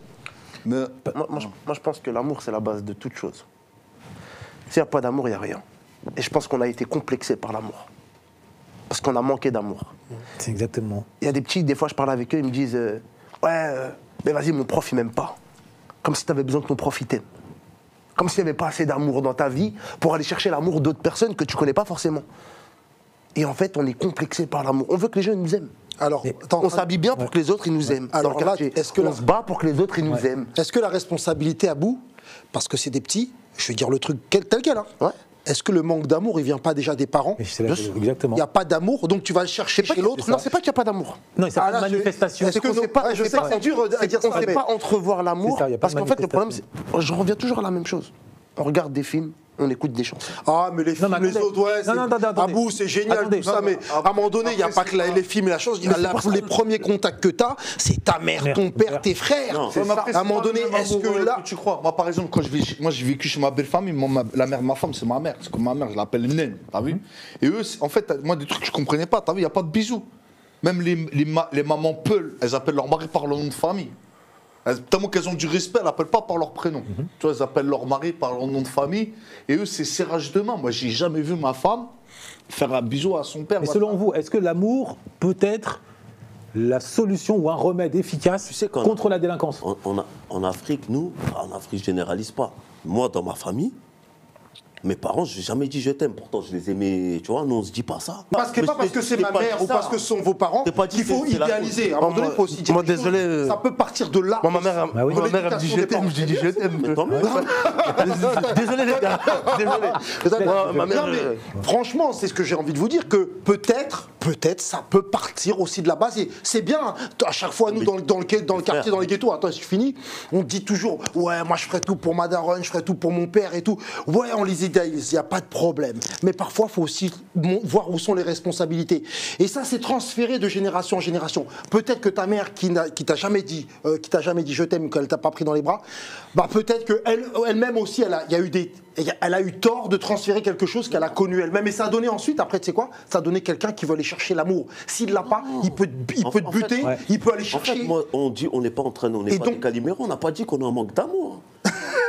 Mais moi, je pense que l'amour, c'est la base de toute chose. S'il n'y a pas d'amour, il n'y a rien. Et je pense qu'on a été complexé par l'amour. Parce qu'on a manqué d'amour. C'est exactement. Il y a des petits, des fois, je parle avec eux, ils me disent mais vas-y, mon prof, il m'aime pas. Comme si tu avais besoin que ton prof, il t'aime. Comme s'il n'y avait pas assez d'amour dans ta vie pour aller chercher l'amour d'autres personnes que tu connais pas forcément. Et en fait, on est complexé par l'amour. On veut que les gens nous aiment. Alors, on s'habille bien pour que les autres ils nous aiment. Alors là, on se bat pour que les autres ils nous aiment. Est-ce que la responsabilité à bout, parce que c'est des petits, je vais dire le truc tel quel, hein, est-ce que le manque d'amour, il vient pas déjà des parents? Exactement. Il n'y a pas d'amour, donc tu vas le chercher chez l'autre. Non, c'est pas qu'il n'y a pas d'amour. Non, c'est une manifestation. C'est qu'on ne sait pas, c'est dur à dire, on ne sait pas entrevoir l'amour. Parce qu'en fait, le problème, je reviens toujours à la même chose. On regarde des films, on écoute des chansons. Ah, mais les films, les autres, Abou, c'est génial, tout ça, mais à un moment donné, il n'y a pas que les films et la chose. Les premiers contacts que tu as, c'est ta mère, ton père, tes frères. À un moment donné, est-ce que là. Tu crois? Moi, par exemple, quand j'ai vécu chez ma belle famille, la mère de ma femme, c'est ma mère. Parce que ma mère, je l'appelle Naine, t'as vu? Et eux, en fait, moi, des trucs que je comprenais pas, t'as vu, il n'y a pas de bisous. Même les mamans Peul, elles appellent leur mari par leur nom de famille. Tellement qu'elles ont du respect, elles n'appellent pas par leur prénom. Tu vois, elles appellent leur mari par leur nom de famille. Et eux, c'est serrage de main. Moi, j'ai jamais vu ma femme faire un bisou à son père. Mais selon vous, est-ce que l'amour peut être la solution ou un remède efficace contre la délinquance? En Afrique, nous, en Afrique, je généralise pas. Moi, dans ma famille, Mes parents, je n'ai jamais dit je t'aime. Pourtant, je les aimais. Tu vois, non, on se dit pas ça. Parce que pas parce que c'est ma mère ou parce que ce sont vos parents T'es pas dit qu'il faut que c'est la idéaliser. À un moment donné, il faut aussi dire. Moi, les choses. désolé, Ça peut partir de là. Moi, ma mère, Bah oui. ma mère elle me dit je t'aime, je dis je t'aime. Mais tant mieux. Désolé les gars, désolé. Moi, ma mère, Non, mais franchement, c'est ce que j'ai envie de vous dire, que peut-être, ça peut partir aussi de la base. Et c'est bien, à chaque fois, nous, dans le quartier, dans les ghettos, attends, c'est fini, on dit toujours, ouais, moi, je ferai tout pour ma daronne, je ferai tout pour mon père et tout. Ouais, on les idéalise, il n'y a pas de problème. Mais parfois, il faut aussi voir où sont les responsabilités. Et ça, c'est transféré de génération en génération. Peut-être que ta mère, qui t'a jamais dit je t'aime, qu'elle t'a pas pris dans les bras, bah peut-être qu'elle-même aussi, elle a eu tort de transférer quelque chose qu'elle a connu elle-même. Et ça a donné ensuite, après, tu sais quoi, ça a donné quelqu'un qui veut aller chercher l'amour. S'il l'a pas, il peut te buter, il peut aller chercher. En fait, moi, on dit, on n'est pas en train, on n'est pas des Calimero, on n'a pas dit qu'on a un manque d'amour.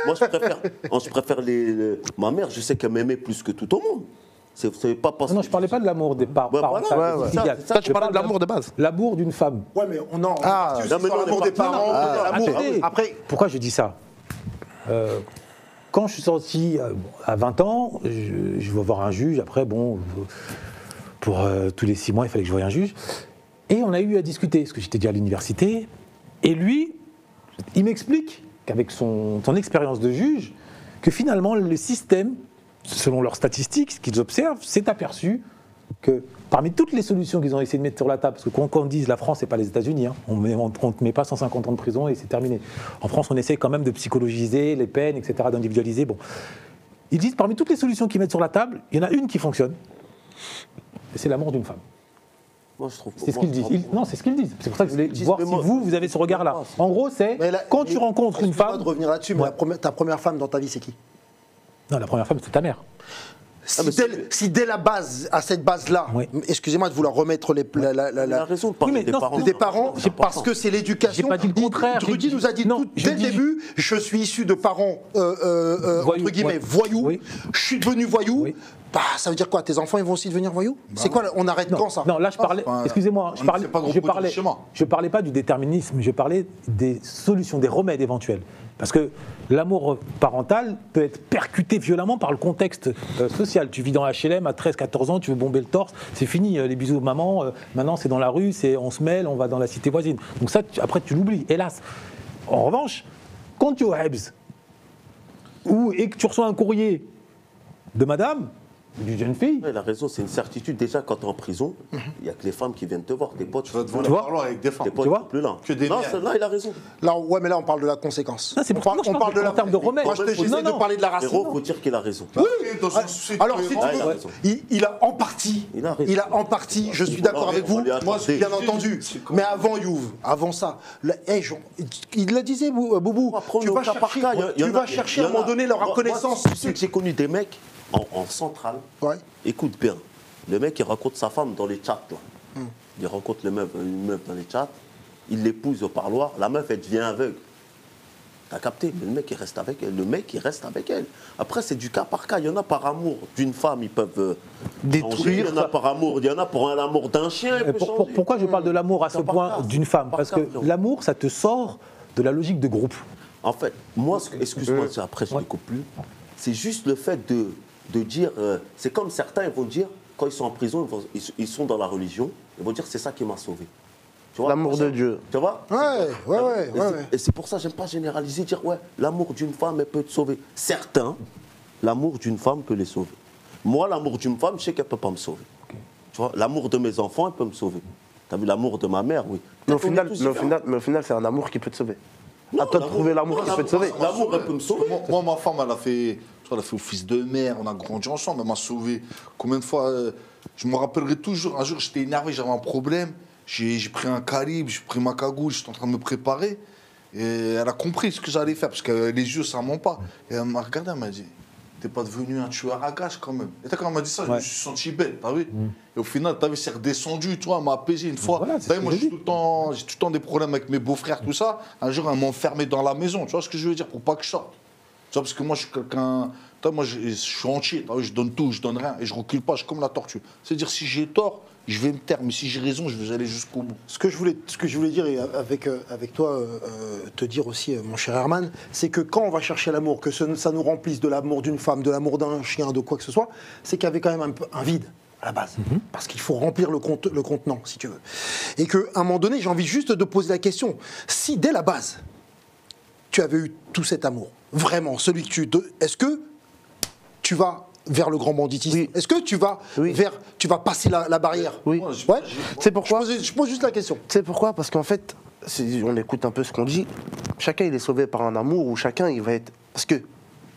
Moi, je préfère ma mère, je sais qu'elle m'aimait plus que tout au monde. C'est pas parce Non, je parlais pas de l'amour des parents. voilà, ça, tu parles de l'amour de base. L'amour d'une femme. Ouais, mais on en. Ah, non, mais non, l'amour des parents. Attendez. Après. Pourquoi je dis ça Quand je suis sorti à 20 ans, je vais voir un juge. Après, bon, pour tous les 6 mois, il fallait que je voie un juge. Et on a eu à discuter, parce que j'étais déjà à l'université. Et lui, il m'explique qu'avec son expérience de juge, que finalement, le système, selon leurs statistiques, ce qu'ils observent, s'est aperçu que parmi toutes les solutions qu'ils ont essayé de mettre sur la table, parce que quand on dit la France, c'est pas les États-Unis, hein, on ne te met pas 150 ans de prison et c'est terminé. En France, on essaie quand même de psychologiser les peines, etc., d'individualiser. Bon. Ils disent, parmi toutes les solutions qu'ils mettent sur la table, il y en a une qui fonctionne, et c'est l'amour d'une femme. Moi, je trouve. C'est ce qu'ils disent. Non, c'est ce qu'ils disent. C'est pour ça que je voulais voir si vous avez ce regard-là. moi, En gros, c'est quand tu rencontres une femme. De revenir là-dessus, mais Ouais. ta première femme dans ta vie, c'est qui? Non, la première femme, c'est ta mère. Si dès la base, à cette base-là, Oui. excusez-moi de vouloir remettre Il a raison de parler Oui, mais des non, parents. des parents, parce que c'est l'éducation. J'ai pas dit le contraire. Rudy nous a dit Non, dès le début, je suis issu de parents, entre guillemets, ouais. voyous, Oui. je suis devenu voyou. Oui. Bah, ça veut dire quoi? Tes enfants, ils vont aussi devenir voyous? C'est quoi? On arrête Non, quand ça? non, là je parlais. Enfin, Excusez-moi, on essaie pas de reproduire le schéma. je parlais pas du déterminisme, je parlais des solutions, des remèdes éventuels. Parce que l'amour parental peut être percuté violemment par le contexte social. Tu vis dans HLM à 13-14 ans, tu veux bomber le torse, c'est fini, les bisous maman, maintenant c'est dans la rue, on se mêle, on va dans la cité voisine. Donc ça, après tu l'oublies, hélas. En revanche, quand tu es au Hebs, et que tu reçois un courrier de madame, d'une jeune fille, Il a raison, c'est une certitude. Déjà, quand tu es en prison, il n'y a que les femmes qui viennent te voir. Tes potes, Tu vas devant Tu le vois parloir avec des femmes. tes potes tu vois sont plus là. Que des non, mères. celle-là, il a raison. Là, ouais, mais là, on parle de la conséquence. Non, c'est pour ça que je parle en termes de remède. Moi, j'essaie Non, de non. parler de la racine. Héros, faut dire qu'il a raison. Oui, Dans un souci de alors si tu cohérence. il a veux, raison. il a en partie, Il a raison. je suis d'accord avec vous, on lui a moi, accordé. bien entendu. C'est Mais avant Youve, avant ça, il le disait, Boubou, Après, on tu est au vas cas par chercher, cas. Il y tu en a- vas chercher il y à un en a- moment donné leur Moi, reconnaissance. tu sais que j'ai connu des mecs en centrale. Ouais. Écoute bien. Le mec, il rencontre sa femme dans les chats. Là. Il rencontre une meuf dans les chats. Il l'épouse au parloir. La meuf, elle devient aveugle. T'as capté? Mais le mec, il reste avec elle. Le mec, il reste avec elle. Après, c'est du cas par cas. Il y en a par amour d'une femme, ils peuvent Détruire changer. Il y en a ça. par amour. Il y en a pour l'amour d'un chien. il peut changer. Pourquoi je parle de l'amour à ce Cas par point cas, d'une femme? par Parce cas, que frérot. l'amour, ça te sort de la logique de groupe. En fait, moi, excuse-moi, après je ne coupe plus, c'est juste le fait de dire, c'est comme certains ils vont dire, quand ils sont en prison, ils sont dans la religion, ils vont dire c'est ça qui m'a sauvé. Tu vois, L'amour de Dieu. Tu vois? Ouais. Et c'est pour ça que j'aime pas généraliser, dire ouais, l'amour d'une femme, elle peut te sauver. Certains, l'amour d'une femme peut les sauver. Moi, l'amour d'une femme, je sais qu'elle ne peut pas me sauver. Tu vois, l'amour de mes enfants, elle peut me sauver. Tu as vu l'amour de ma mère, oui. Mais au Peut-être on est final, tous mais au différents. final, mais au final, c'est un amour qui peut te sauver. Non, À toi de trouver l'amour qui peut te sauver. L'amour, elle peut me sauver. Moi, ma femme, elle a fait office de mère, on a grandi ensemble, elle m'a sauvé. Combien de fois, je me rappellerai toujours, un jour j'étais énervé, j'avais un problème, j'ai pris un calibre, j'ai pris ma cagoule, j'étais en train de me préparer. Et elle a compris ce que j'allais faire, parce que les yeux, ça ment pas. Et elle m'a regardé, elle m'a dit, t'es pas devenu un tueur à gages quand même. Et quand elle m'a dit ça, je me suis senti bête, t'as vu. Et au final, t'as vu, c'est redescendu, tu vois, elle m'a apaisé une fois. Voilà, c'est T'as ce vu, que moi, j'ai j'ai tout le temps des problèmes avec mes beaux-frères, tout ça. Un jour, elle m'a enfermé dans la maison, tu vois ce que je veux dire, pour pas que je sorte. Tu vois, parce que moi, je suis quelqu'un Moi, je suis entier, je donne tout, je donne rien, et je recule pas, je suis comme la tortue. C'est-à-dire, si j'ai tort, je vais me taire, mais si j'ai raison, je vais aller jusqu'au bout. Ce que je voulais dire, et avec toi, te dire aussi, mon cher Herman, c'est que quand on va chercher l'amour, que ça nous remplisse de l'amour d'une femme, de l'amour d'un chien, de quoi que ce soit, c'est qu'il y avait quand même un vide à la base. Parce qu'il faut remplir le contenant, si tu veux. Et qu'à un moment donné, j'ai envie juste de poser la question, si dès la base, tu avais eu tout cet amour, vraiment, celui que est-ce que tu vas vers le grand banditisme? Oui. Est-ce que tu vas tu vas passer la barrière? Oui. Ouais. C'est pourquoi Je pose juste la question. C'est pourquoi? Parce qu'en fait, on écoute un peu ce qu'on dit. Chacun, il est sauvé par un amour, ou chacun, il va être... Parce que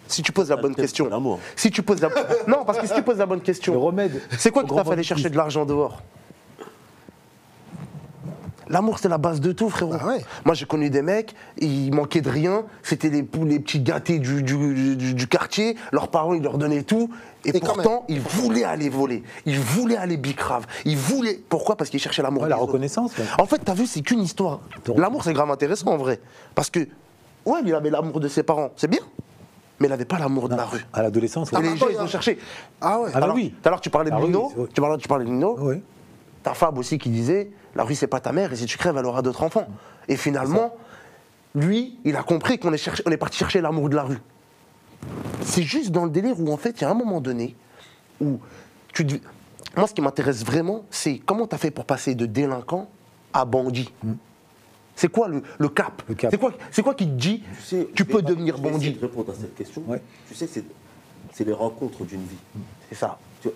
si tu poses la bonne question... L'amour. Si tu poses la... Non, parce que si tu poses la bonne Le question... remède. C'est quoi au qui grand t'a fait aller banditisme. chercher de l'argent dehors? L'amour, c'est la base de tout, frérot. Ah ouais. Moi, j'ai connu des mecs, ils manquaient de rien, c'était les petits gâtés du quartier, leurs parents, ils leur donnaient tout, et quand pourtant, ils voulaient aller voler, ils voulaient aller bicrave, ils voulaient... Pourquoi? Parce qu'ils cherchaient l'amour Ouais, des la autres. reconnaissance. Ouais. En fait, t'as vu, c'est qu'une histoire. L'amour, c'est grave intéressant, en vrai. Parce que, ouais, il avait l'amour de ses parents, c'est bien, mais il n'avait pas l'amour de la rue. À l'adolescence. Et ouais. les gens, ils ont cherché. Ah ouais. Ah bah Alors, oui. tout à l'heure, tu parlais de Ah oui, Lino, oui. tu parlais de Lino, Ouais. ta femme aussi qui disait la rue c'est pas ta mère et si tu crèves elle aura d'autres enfants. Et finalement, lui, il a compris qu'on est parti chercher l'amour de la rue. C'est juste dans le délire où en fait il y a un moment donné où moi ce qui m'intéresse vraiment c'est comment tu as fait pour passer de délinquant à bandit. C'est quoi le cap, Le cap. C'est quoi qui te dit tu peux devenir Je vais essayer bandit? de répondre à cette question. Ouais. Tu sais, c'est les rencontres d'une vie. C'est ça. Tu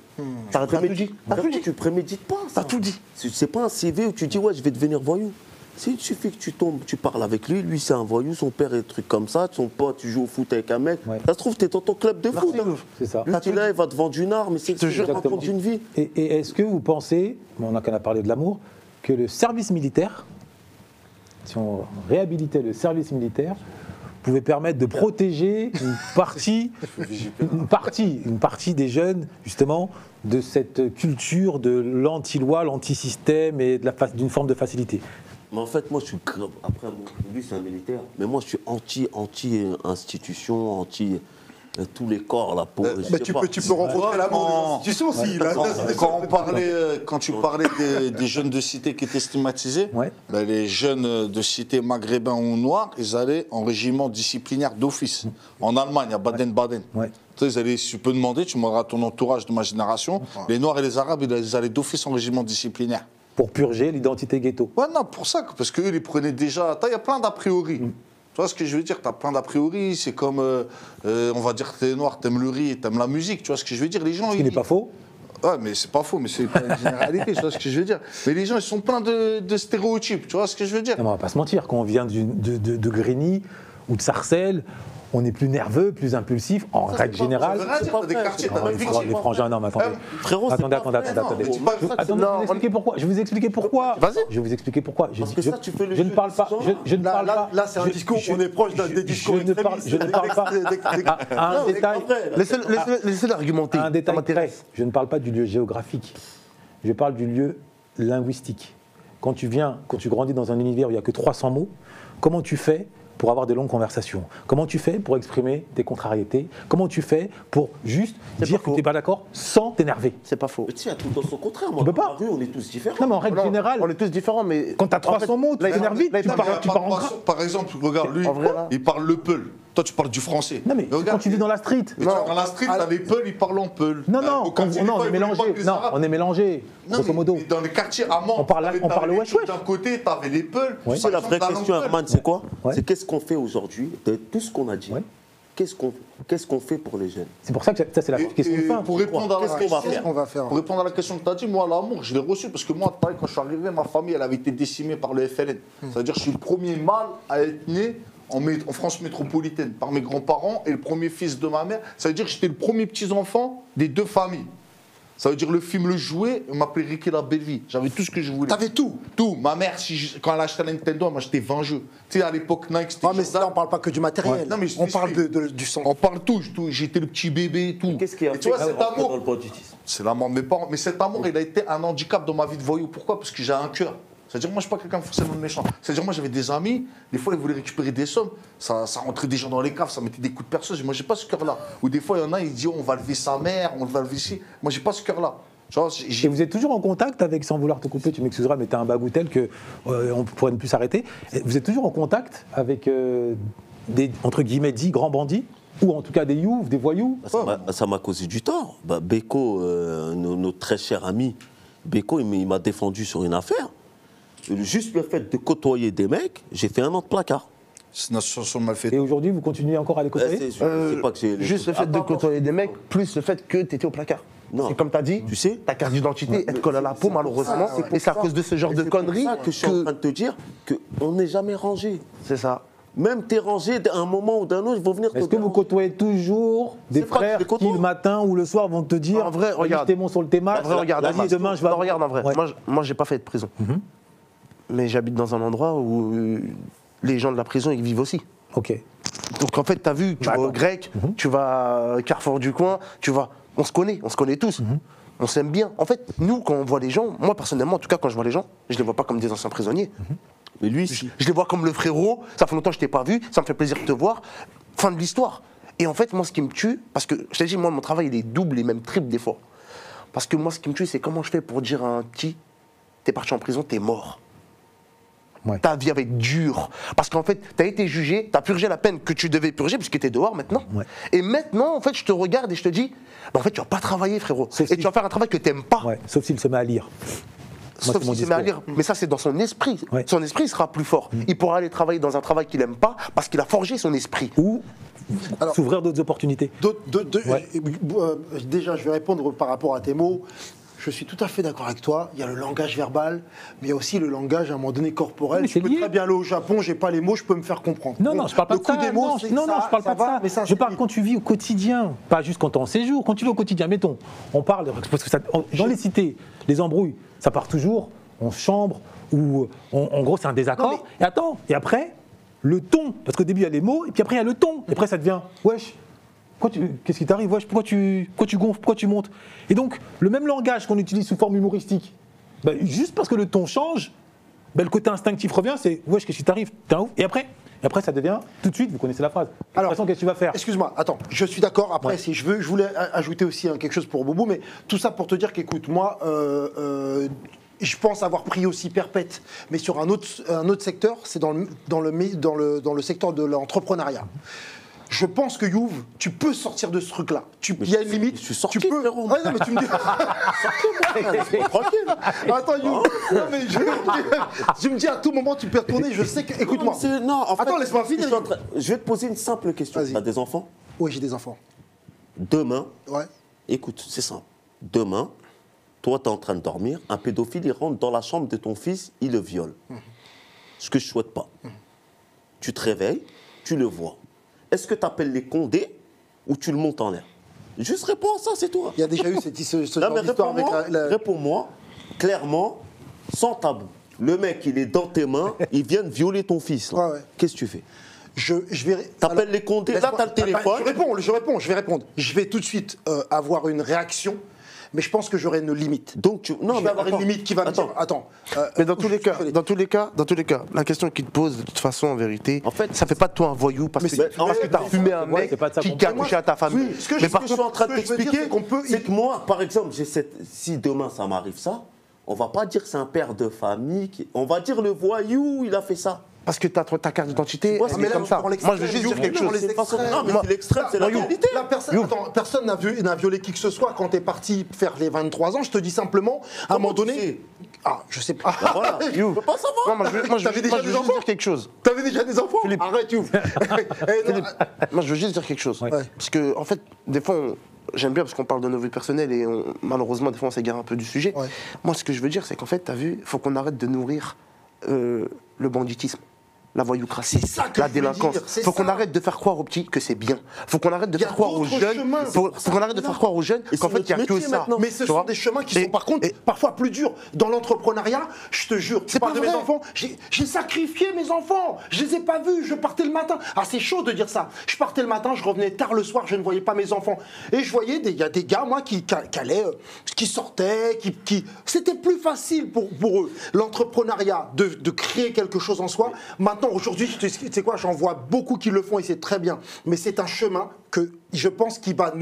T'as tout dit. T'as tout dit. Tu prémédites pas ça. T'as tout dit. C'est pas un CV où tu dis ouais je vais devenir voyou. Il suffit que tu tombes, tu parles avec lui c'est un voyou, son père est des trucs comme ça, son pote, tu joues au foot avec un mec. Ouais. Ça se trouve, t'es dans ton club de foot. hein. C'est ça. Lui, tu es là, il va te vendre une arme, mais c'est une Exactement. rencontre d'une vie. Et est-ce que vous pensez, mais on a qu'à parler de l'amour, que le service militaire, si on réhabilitait le service militaire, pouvait permettre de protéger une partie des jeunes, justement, de cette culture de l'anti-loi, l'anti-système et d'une forme de facilité? Mais en fait, moi, je suis grave. Après, bon, lui, c'est un militaire. Mais moi, je suis anti-institution, anti tous les corps, la peau. Mais tu peux rencontrer l'amour des institutions aussi. Là. Quand tu parlais des jeunes de cité qui étaient stigmatisés, Ouais. ben, les jeunes de cité maghrébins ou noirs, ils allaient en régiment disciplinaire d'office. En Allemagne, à Baden-Baden. Ouais. Tu sais, tu peux demander, tu demanderas à ton entourage de ma génération, les Noirs et les Arabes, ils allaient d'office en régiment disciplinaire. Pour purger l'identité ghetto. Ouais, non, pour ça, parce qu'eux, ils prenaient déjà... Il y a plein d'a priori. Tu vois ce que je veux dire? Tu as plein d'a priori, c'est comme, on va dire que t'es noir, t'aimes le riz, t'aimes la musique, tu vois ce que je veux dire? Les gens, Ce qui n'est pas faux. Ouais, mais c'est pas faux, mais c'est pas une généralité, tu vois ce que je veux dire? Mais les gens, ils sont pleins de stéréotypes, tu vois ce que je veux dire? Non, mais on va pas se mentir, quand on vient de Grigny ou de Sarcelles, on est plus nerveux, plus impulsif, en règle générale. Ça veut rien dire, t'as des quartiers, t'as Non, même les frangins, non, mais attendez. Frérot, c'est Attendez, pas vrai, non. attendez. C'est pas ça que Attendez, Non, je vais vous expliquer pourquoi. Je vais vous expliquer pourquoi. Vas-y. Je vais vous expliquer pourquoi. Parce que ça, tu fais le je jeu ne parle de pas. ce genre. Je ne parle pas. Là, c'est un discours, on est proche des discours je ne parle pas à un détail. Laissez-le argumenter. Un Ça détail près. m'intéresse. Je ne parle pas du lieu géographique. Je parle du lieu linguistique. Quand tu grandis dans un univers où il n'y a que 300 mots, comment tu fais pour avoir des longues conversations? Comment tu fais pour exprimer tes contrariétés? Comment tu fais pour juste dire que tu n'es pas d'accord sans t'énerver? C'est pas faux. Mais tu sais, il y a tout dans son contraire. Moi, Tu peux dans pas. la rue, on est tous différents. Non, mais en règle Non, générale, on est tous différents, mais. quand tu as 300 mots, tu là, t'énerves vite, là, tu là, pars en gras. Par exemple, regarde, lui, En vrai, là. il parle le peul. Toi, tu parles du français. Non, mais quand tu vis dans la street. Mais Non. dans la street, t'as les peuls, ils parlent en peul. Non, Au quartier, non, on ils est parlent mélangé. pas que les Non, Arabes. on est mélangé, Non, grosso modo. mais dans les quartiers amants, On parle wesh wesh. D'un côté, t'avais les peuls. Ouais. Tu sais, la vraie question, Herman, c'est quoi? Ouais. C'est qu'est-ce qu'on fait aujourd'hui de tout ce qu'on a dit? Ouais. Qu'est-ce qu'on fait pour les jeunes? C'est pour ça que ça, c'est la question de fin. Pour répondre à la Qu'est-ce qu'on va question- faire? qu'on va faire? Pour répondre à la question que tu as dit, moi, l'amour, je l'ai reçu parce que moi, pareil, quand je suis arrivé, ma famille, elle avait été décimée par le FLN. C'est-à-dire que je suis le premier mâle à être né en France métropolitaine par mes grands-parents et le premier fils de ma mère. Ça veut dire que j'étais le premier petit-enfant des deux familles. Ça veut dire le film Le Jouet, on m'appelait Ricky la belle vie. J'avais tout ce que je voulais. T'avais tout. Tout. Ma mère, quand elle achetait la Nintendo, moi j'étais 20 jeux. Tu sais, à l'époque, Nike, c'était. Non, mais là, on parle pas que du matériel. Non, mais je on te parle suis. du sang. On parle tout. J'étais le petit bébé et tout. Qu'est-ce qui a Et fait tu vois, que cet tu rentres dans amour. le banditisme? C'est l'amour de mes parents. Mais cet amour, il a été un handicap dans ma vie de voyou. Pourquoi? Parce que j'ai un cœur. C'est-à-dire, moi, je suis pas quelqu'un forcément de méchant. C'est-à-dire, moi, j'avais des amis, des fois, ils voulaient récupérer des sommes, ça rentrait des gens dans les caves, ça mettait des coups de perceuse. Moi, j'ai pas ce cœur-là. Ou des fois, il y en a, ils disent, on va lever sa mère, on va lever ici. Moi, j'ai pas ce cœur-là. Et vous êtes toujours en contact avec, sans vouloir te couper, tu m'excuseras, mais tu as un bagou tel que on pourrait ne plus s'arrêter. Vous êtes toujours en contact avec des, entre guillemets, dits grands bandits, ou en tout cas des youves, des voyous? Ça m'a causé du tort. Beko, notre très cher ami, Beko, il m'a défendu sur une affaire. Juste le fait de côtoyer des mecs, j'ai fait 1 an de placard. C'est une association mal faite. Et aujourd'hui, vous continuez encore à les côtoyer? Juste le fait de côtoyer des mecs, plus le fait que tu étais au placard. Non. C'est comme tu as dit, Tu sais, ta carte d'identité, elle te colle à la peau malheureusement, et c'est à cause de ce genre de conneries c'est ça que je suis en train de te dire qu'on n'est jamais rangé. C'est ça. Même t'es rangé, à un moment ou d'un autre, ils vont venir te Est-ce que vous déranger. côtoyez toujours des C'est pas que je frères les qui, côtoie. le matin ou le soir, vont te dire En vrai, vas-y, regarde. je t'ai mon sur le théma, En vrai, regarde, vas-y, demain je vais... Non, regarde en vrai. Ouais. Moi, j'ai pas fait de prison. Mais j'habite dans un endroit où les gens de la prison, ils vivent aussi. Ok. Donc en fait, tu as vu, tu vas au Grec, tu vas à Carrefour du Coin, tu vas... On se connaît tous. On s'aime bien. En fait, nous, quand on voit les gens, moi personnellement, en tout cas, quand je vois les gens, je les vois pas comme des anciens prisonniers. Mais lui, si. Je les vois comme le frérot, ça fait longtemps que je t'ai pas vu, ça me fait plaisir de te voir. Fin de l'histoire. Et en fait, moi, ce qui me tue, parce que je t'ai dit, moi, mon travail, il est double et même triple des fois. Parce que moi, ce qui me tue, c'est comment je fais pour dire à un petit, t'es parti en prison, t'es mort. Ouais. Ta vie va être dure. Parce qu'en fait, t'as été jugé, t'as purgé la peine que tu devais purger, puisque t'es dehors maintenant. Ouais. Et maintenant, en fait, je te regarde et je te dis, bah, en fait, tu vas pas travailler, frérot. Sauf Et si- tu vas faire un travail que t'aimes pas. Ouais, sauf s'il se met à lire. Moi, Sauf c'est mon s'il se met à discours. lire. Mais ça, c'est dans son esprit. Ouais. Son esprit sera plus fort. Il pourra aller travailler dans un travail qu'il aime pas parce qu'il a forgé son esprit. Ou Alors- s'ouvrir d'autres opportunités. Ouais. Déjà, je vais répondre par rapport à tes mots. Je suis tout à fait d'accord avec toi. Il y a le langage verbal, mais il y a aussi le langage à un moment donné corporel. Mais Je c'est peux lié. très bien aller au Japon, j'ai pas les mots, je peux me faire comprendre. Non, Bon, non, je parle pas le de coup ça. des mots, non, c'est non, ça, je parle pas ça de va, ça. mais ça, Je c'est- parle quand tu vis au quotidien, pas juste quand tu es en séjour. Quand tu vis au quotidien, mettons, on parle, parce que dans les cités, les embrouilles, ça part toujours en chambre, ou en gros c'est un désaccord. Non, Et attends, et après, le ton, parce qu'au début il y a les mots, et puis après il y a le ton. Et après ça devient, wesh, qu'est-ce qui t'arrive, wesh, pourquoi tu gonfles, pourquoi tu montes? Et donc, le même langage qu'on utilise sous forme humoristique, bah, juste parce que le ton change, bah, le côté instinctif revient, c'est wesh, qu'est-ce qui t'arrive? T'es un ouf. Et après, ça devient, tout de suite, vous connaissez la phrase. Alors, de toute façon, qu'est-ce que tu vas faire? Excuse-moi, attends, je suis d'accord. Après, Ouais. si je veux, je voulais ajouter aussi quelque chose pour Boubou, mais tout ça pour te dire qu'écoute, moi, je pense avoir pris aussi perpète, mais sur un autre secteur, c'est dans le secteur de l'entrepreneuriat. Je pense que Youve, tu peux sortir de ce truc-là. Il y a une limite. je suis sorti, tu peux. frérot. Ouais, non, mais tu me dis. Tranquille. Attends, Youve. Non, mais je me dis à tout moment, tu peux retourner. Je sais que. Écoute-moi. Non, en fait, Attends, laisse-moi finir. Je vais te poser une simple question. Vas-y. Tu as des enfants? Oui, j'ai des enfants. Demain, Ouais. écoute, c'est simple. Demain, toi, tu es en train de dormir, un pédophile, il rentre dans la chambre de ton fils, il le viole. Ce que je ne souhaite pas. Tu te réveilles, tu le vois. Est-ce que tu appelles les condés ou tu le montes en l'air? Juste réponds à ça, c'est toi. Il y a déjà eu ce Non, genre mais d'histoire avec réponds-moi, clairement, sans tabou. Le mec, il est dans tes mains, il vient de violer ton fils. là. Ouais, ouais. Qu'est-ce que tu fais? Je vais. T'appelles Alors, les condés, là, laisse-moi- t'as le téléphone. Je vais répondre. Je vais tout de suite avoir une réaction, mais je pense que j'aurai une limite. Donc, Je vais avoir une limite qui va me dire. Attends. Mais dans tous les cas, la question qu'il te pose, de toute façon, en vérité, En fait, ça fait pas de toi un voyou parce Mais que c'est- parce que t'as fumé un Ouais, mec c'est pas de ça qu'on qui a parle. touché à ta famille. Oui, ce que Mais je par contre, je suis en train de ce que je veux dire, t'expliquer, c'est qu'on peut- c'est que moi, par exemple, si demain ça m'arrive ça, on va pas dire que c'est un père de famille, on va dire le voyou, il a fait ça. Parce que ta carte d'identité, vois, elle mais est là, comme on ça. prend l'extrême. Moi, je veux juste dire Youve, quelque non, chose. les C'est pas extrêmes. non, mais c'est l'extrême, c'est la réalité. Personne n'a violé qui que ce soit quand t'es parti faire les 23 ans. Je te dis simplement, à un moment tu donné. sais Ah, je sais pas. Voilà, je peux pas savoir. Non, moi, je veux T'avais déjà des juste enfants dire quelque chose. T'avais déjà des enfants? Arrête, Youve. Eh, non, Moi, je veux juste dire quelque chose. Ouais. Parce que, en fait, des fois, j'aime bien parce qu'on parle de nos vies personnelles et malheureusement, des fois, on s'égare un peu du sujet. Ouais. Moi, ce que je veux dire, c'est qu'en fait, t'as vu, il faut qu'on arrête de nourrir le banditisme. la voyoucratie, C'est ça que la je voulais délinquance. dire, c'est Faut qu'on ça. arrête de faire croire aux petits que c'est bien. Faut qu'on arrête de Il y a faire croire aux d'autres jeunes. chemins. Faut qu'on arrête de faire croire aux jeunes Et qu'en c'est fait, il n'y a notre que métier ça. maintenant. Mais ce Tu sont vois des chemins qui Et- sont par contre et- parfois plus durs. Dans l'entrepreneuriat, je te jure, tu C'est parles pas de mes vrai. enfants, j'ai sacrifié mes enfants, je les ai pas vus, je partais le matin. Ah c'est chaud de dire ça. Je partais le matin, je revenais tard le soir, je ne voyais pas mes enfants. Et je voyais il y a des gars, moi, qui allaient, qui sortaient, qui... C'était plus facile pour eux. L'entrepreneuriat, de créer quelque chose en soi. Maintenant, aujourd'hui, tu sais quoi, j'en vois beaucoup qui le font et c'est très bien. Mais c'est un chemin que je pense qui va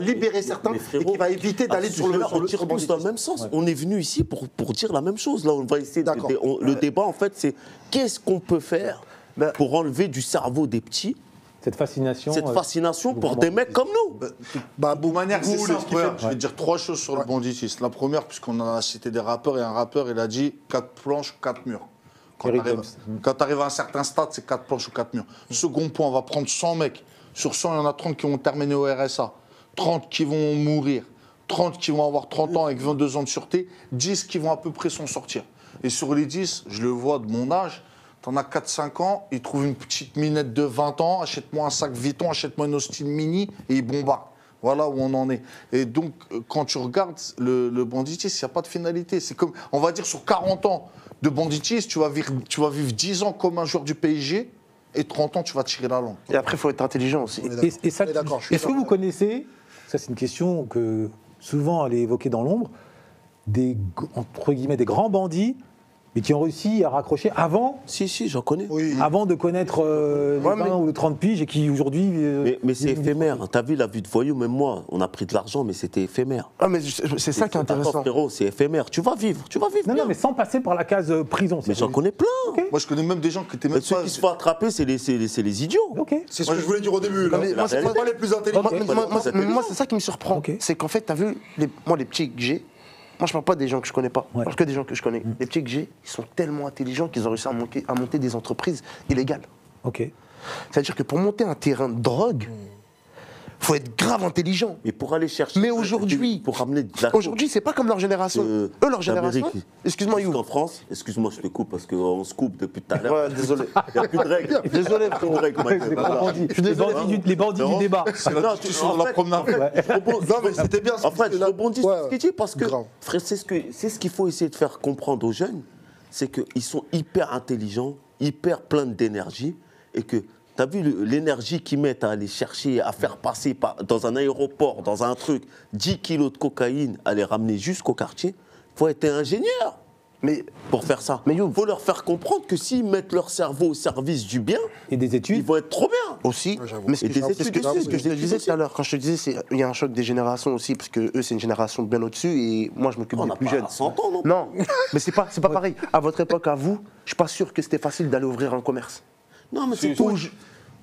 libérer certains Mais et frérot, qui va éviter d'aller à ce sur le sujet-là, on tire tous dans le banditisme. même sens. On est venu ici pour dire la même chose. Là, on va essayer D'accord. le débat, en fait, c'est qu'est-ce qu'on peut faire pour enlever du cerveau des petits Cette fascination. cette fascination du pour grand des mecs comme nous. De manière, c'est Boule, simple. ce qui fait- Regarde, je vais te dire 3 choses sur le banditisme. La première, puisqu'on a cité des rappeurs, et un rappeur, il a dit 4 planches, 4 murs. Quand Eric tu arrives à un certain stade, c'est 4 planches ou 4 murs. Second point, on va prendre 100 mecs. Sur 100, il y en a 30 qui vont terminer au RSA, 30 qui vont mourir, 30 qui vont avoir 30 ans avec 22 ans de sûreté, 10 qui vont à peu près s'en sortir. Et sur les 10, je le vois de mon âge, t'en as 4-5 ans, ils trouvent une petite minette de 20 ans, achète-moi un sac Vuitton, achète-moi une Austin Mini, et ils bombardent. Voilà où on en est. Et donc, quand tu regardes le banditisme, il n'y a pas de finalité. C'est comme, on va dire, sur 40 ans de banditisme, tu vas vivre 10 ans comme un joueur du PSG, et 30 ans, tu vas tirer la langue. Et après, il faut être intelligent aussi. Et ça, On est d'accord, je suis est-ce que d'accord. vous connaissez, ça c'est une question que souvent elle est évoquée dans l'ombre, entre guillemets, des grands bandits, mais qui ont réussi à raccrocher avant Si, j'en connais. Oui. de connaître les Ouais, 20 mais- ou 30 piges et qui aujourd'hui... Mais c'est éphémère. T'as vu la vie de voyou, même moi, on a pris de l'argent, mais c'était éphémère. Ah, mais c'est ça qui est D'accord, intéressant. frérot, c'est éphémère. Tu vas vivre Non, bien. non, mais sans passer par la case prison. Mais j'en connais plein. Moi, je connais même des gens qui étaient Mais même ceux pas... qui se font attraper, c'est les idiots. Ok. C'est ce que je voulais dire au début. Là. mais moi, C'est c'est pas les plus intelligents. Moi, c'est ça qui me surprend. Ok. C'est qu'en fait, t'as vu, les petits que j'ai, moi, je parle pas des gens que je connais pas. Ouais. Je parle que des gens que je connais. Les petits que j'ai, ils sont tellement intelligents qu'ils ont réussi à monter des entreprises illégales. Ok. C'est-à-dire que pour monter un terrain de drogue, faut être grave intelligent. Mais pour aller chercher. Mais aujourd'hui, pour ramener de la Aujourd'hui, c'est pas comme leur génération. Eux, leur génération. d'Amérique. Excuse-moi, You. En France, excuse-moi, je te coupe parce qu'on se coupe depuis tout à l'heure. Ouais, désolé. Il n'y a plus de règles. Désolé, Plus de règles, Michael. Les Voilà. bandits, Je suis désolé. les bandits du débat. C'est la Non, discussion en de la fait- promenade. Non, mais c'était bien ce En fait, que- je rebondis sur ce qu'il dit parce que, Grave. frère, c'est ce qu'il faut essayer de faire comprendre aux jeunes, c'est qu'ils sont hyper intelligents, hyper pleins d'énergie et que, tu as vu l'énergie qu'ils mettent à aller chercher, à faire passer dans un aéroport, dans un truc, 10 kilos de cocaïne, à les ramener jusqu'au quartier, il faut être ingénieur Mais pour faire ça. Mais Il yo- faut leur faire comprendre que s'ils mettent leur cerveau au service du bien, Et des ils études. vont être trop bien. aussi, Ouais, j'avoue. mais ce Et que, des c'est ce études que- aussi, c'est ce que je te des disais études tout à l'heure, quand je te disais, il y a un choc des générations aussi, parce que eux, c'est une génération bien au-dessus, et moi, je m'occupe On des n'a plus pas jeunes. 100 ans, non Non, mais c'est pas pareil. À votre époque, à vous, je suis pas sûr que c'était facile d'aller ouvrir un commerce. Non, mais c'est Si, tout. si.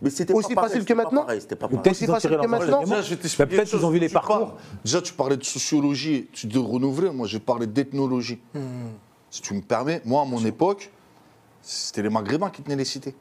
Mais c'était Aussi pas pareil, facile c'était que pas maintenant pareil, c'était pas Ou pareil. peut-être Aussi qu'ils ont facile tiré que leur maintenant. enseignement. Déjà, je vais t'expliquer Peut-être une chose. qu'ils ont vu les Tu parcours. parles- Déjà, tu parlais de sociologie, de renouveler. Moi, j'ai parlé d'ethnologie. Si tu me permets, moi, à mon époque, c'était les Maghrébins qui tenaient les cités.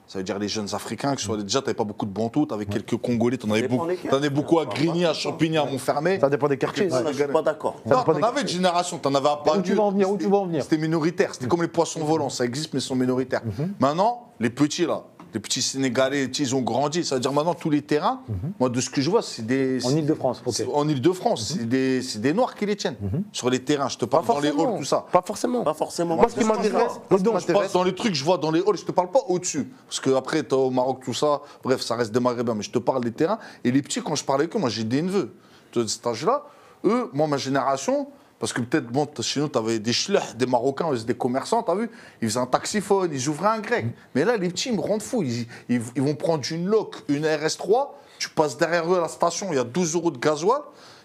Ça veut dire les jeunes Africains, déjà, tu n'avais pas beaucoup de Bantous, tu avais quelques Congolais, tu en avais dépend beaucoup. lesquels. T'en avais beaucoup à Grigny, à Champigny, à Montfermeil. Ça dépend des quartiers. Non, je suis pas d'accord. Non, t'en avais de génération, t'en avais à Où tu vas en venir, où tu vas en venir. C'était minoritaire, c'était comme les poissons volants, ça existe mais ils sont minoritaires. Maintenant, les petits là, les petits Sénégalais, ils ont grandi, ça veut dire maintenant tous les terrains, moi de ce que je vois, c'est des... En Ile-de-France, ok. c'est- En Ile-de-France, c'est des Noirs qui les tiennent. Sur les terrains, je te Pas parle dans les forcément. halls, tout ça. Pas forcément. Pas forcément. Moi, ce qui m'intéresse, moi, ce qui Je passe m'intéresse, dans les trucs, je vois dans les halls, je te parle pas au-dessus. Parce qu'après, t'as au Maroc, tout ça, bref, ça reste des Maghrébins, mais je te parle des terrains. Et les petits, quand je parle avec eux, moi j'ai des neveux de cet âge-là, eux, moi, ma génération, parce que peut-être, bon, chez nous, t'avais des schlech, des Marocains, des commerçants, t'as vu, ils faisaient un taxiphone, ils ouvraient un grec. Mais là, les petits, ils me rendent fou. Ils vont prendre une loc, une RS3, tu passes derrière eux à la station, il y a 12 € de gasoil,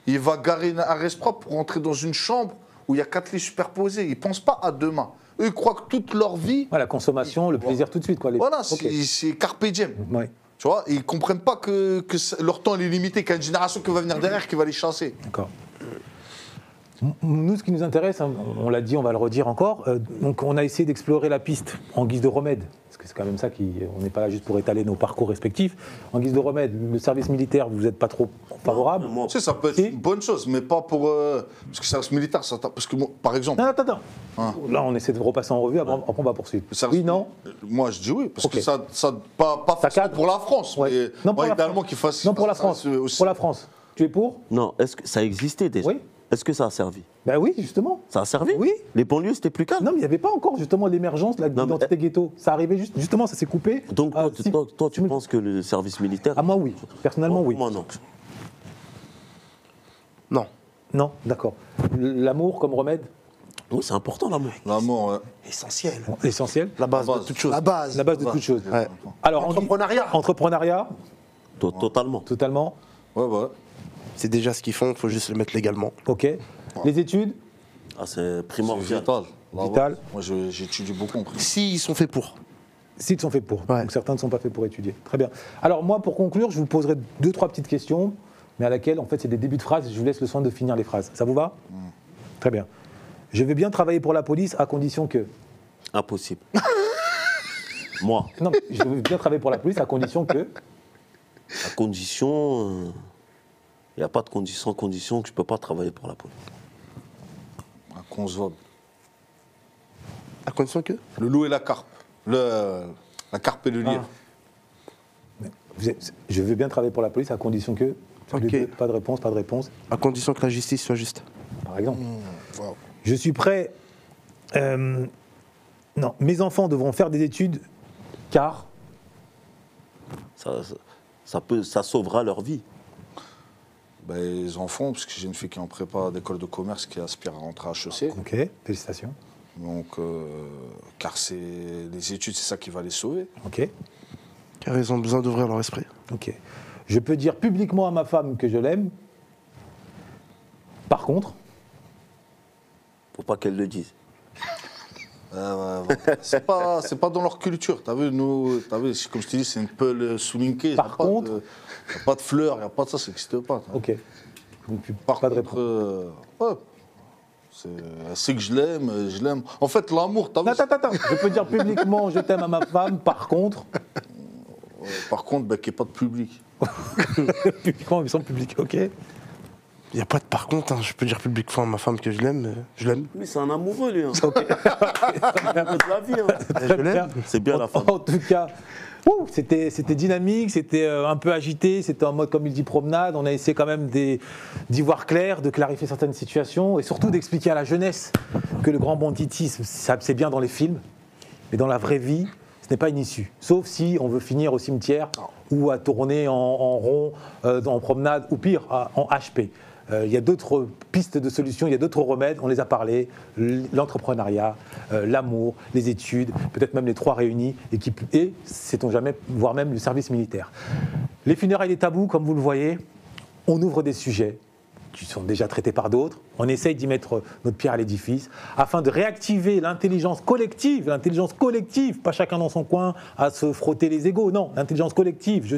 il va garer une RS3 pour rentrer dans une chambre où il y a 4 lits superposés. Ils pensent pas à demain. Eux, ils croient que toute leur vie, Ouais, la consommation, le plaisir tout de suite. Quoi, voilà, Ok. c'est carpe diem. Ouais, Tu vois, et ils comprennent pas que leur temps il est limité, qu'il y a une génération qui va venir derrière qui va les chasser. d'accord. Nous, ce qui nous intéresse, hein, on l'a dit, on va le redire encore, donc on a essayé d'explorer la piste en guise de remède. Parce que c'est quand même ça on n'est pas là juste pour étaler nos parcours respectifs. En guise de remède, le service militaire, vous n'êtes pas trop favorable? Moi, Tu sais, ça peut être une bonne chose, mais pas pour. Parce que le service militaire, parce que moi, par exemple. Non, attends. Là, on essaie de repasser en revue, après on va poursuivre. Oui, non? Moi, je dis oui, parce Ok. que ça pas forcément cadre. pour la France, Ouais. mais Non, pour la idéalement France. qu'il fasse. Non, pour la France. aussi. Pour la France. Tu es pour? Non, est-ce que ça existait déjà? Oui. Est-ce que ça a servi? Ben oui, justement. Ça a servi? Oui. Les banlieues, c'était plus calme. Non, mais il n'y avait pas encore justement l'émergence de l'identité ghetto. Ça arrivait justement, ça s'est coupé. Donc, toi, tu penses que le service militaire. Ah, moi, oui. Personnellement, oui. Moi, non. Non. Non, d'accord. L'amour comme remède? Oui, c'est important, l'amour. L'amour, ouais. Essentiel. Essentiel. La base de toute chose. La base. La base de toute chose. Ouais. Alors, Entrepreneuriat. Entrepreneuriat, Totalement. totalement. Ouais, ouais. C'est déjà ce qu'ils font, il faut juste le mettre légalement. Ok. Les études? Ah, c'est C'est primordial. vital. Là, Vital. ouais. Moi, j'étudie beaucoup en prix. Si ils sont faits pour. S'ils sont faits pour. Ouais. Donc certains ne sont pas faits pour étudier. Très bien. Alors moi, pour conclure, je vous poserai 2-3 petites questions, mais à laquelle, en fait, c'est des débuts de phrases et je vous laisse le soin de finir les phrases. Ça vous va? Très bien. Je veux bien travailler pour la police à condition que... Impossible. Moi, Non, mais je veux bien travailler pour la police à condition que... à condition. Il n'y a pas de condition que je ne peux pas travailler pour la police. Inconcevable. À condition que Le loup et la carpe. La carpe et le lièvre. Je veux bien travailler pour la police à condition que... Ok. Pas de réponse, pas de réponse. À condition que la justice soit juste. Par exemple. Wow. Je suis prêt... non, mes enfants devront faire des études car... Ça sauvera leur vie. Ben, les enfants, parce que j'ai une fille qui est en prépa d'école de commerce qui aspire à rentrer à HEC. Ok, félicitations. Donc, car les études, c'est ça qui va les sauver. Ok, Car ils ont besoin d'ouvrir leur esprit. ok. Je peux dire publiquement à ma femme que je l'aime. Par contre, Faut pas qu'elle le dise. C'est pas dans leur culture. T'as vu, nous, comme je te dis, c'est un peu le soulinqué. Par contre- Il n'y a pas de fleurs, il n'y a pas de ça, ça n'existe pas. t'as vu. ok. Par pas de contre, réponse. ouais. Elle sait que je l'aime. En fait, l'amour, t'as vu. Attends. Je peux dire publiquement je t'aime à ma femme. Par contre, Par contre, ben, qu'il n'y ait pas de public. publiquement, ils sont publics. Ok. Il n'y a pas de par contre, hein, je peux dire publiquement à ma femme que je l'aime, je l'aime. Lui, c'est un amoureux, lui. Hein. C'est l'amoureux de la vie. Hein. Je l'aime. C'est bien la femme. En tout cas, c'était dynamique, c'était un peu agité, c'était en mode, comme il dit, promenade. On a essayé quand même d'y voir clair, de clarifier certaines situations et surtout d'expliquer à la jeunesse que le grand banditisme, c'est bien dans les films, mais dans la vraie vie, ce n'est pas une issue. Sauf si on veut finir au cimetière ou à tourner en rond, en promenade, ou pire, en HP. Il y a d'autres pistes de solutions, il y a d'autres remèdes, on les a parlé, l'entrepreneuriat, l'amour, les études, peut-être même les trois réunis, et sait-on jamais, voire même le service militaire. Les funérailles des tabous, comme vous le voyez, on ouvre des sujets qui sont déjà traités par d'autres, on essaye d'y mettre notre pierre à l'édifice, afin de réactiver l'intelligence collective, pas chacun dans son coin à se frotter les égos, non, l'intelligence collective,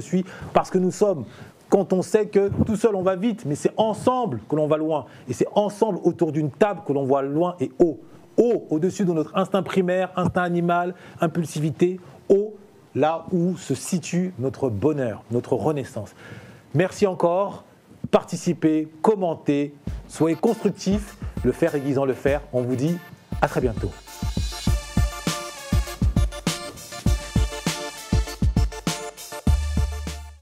parce que nous sommes. Quand on sait que tout seul on va vite, mais c'est ensemble que l'on va loin. Et c'est ensemble autour d'une table que l'on voit loin et haut. Haut, au-dessus de notre instinct primaire, instinct animal, impulsivité. Haut, là où se situe notre bonheur, notre renaissance. Merci encore. Participez, commentez, soyez constructifs. Le faire aiguisant le faire. On vous dit à très bientôt.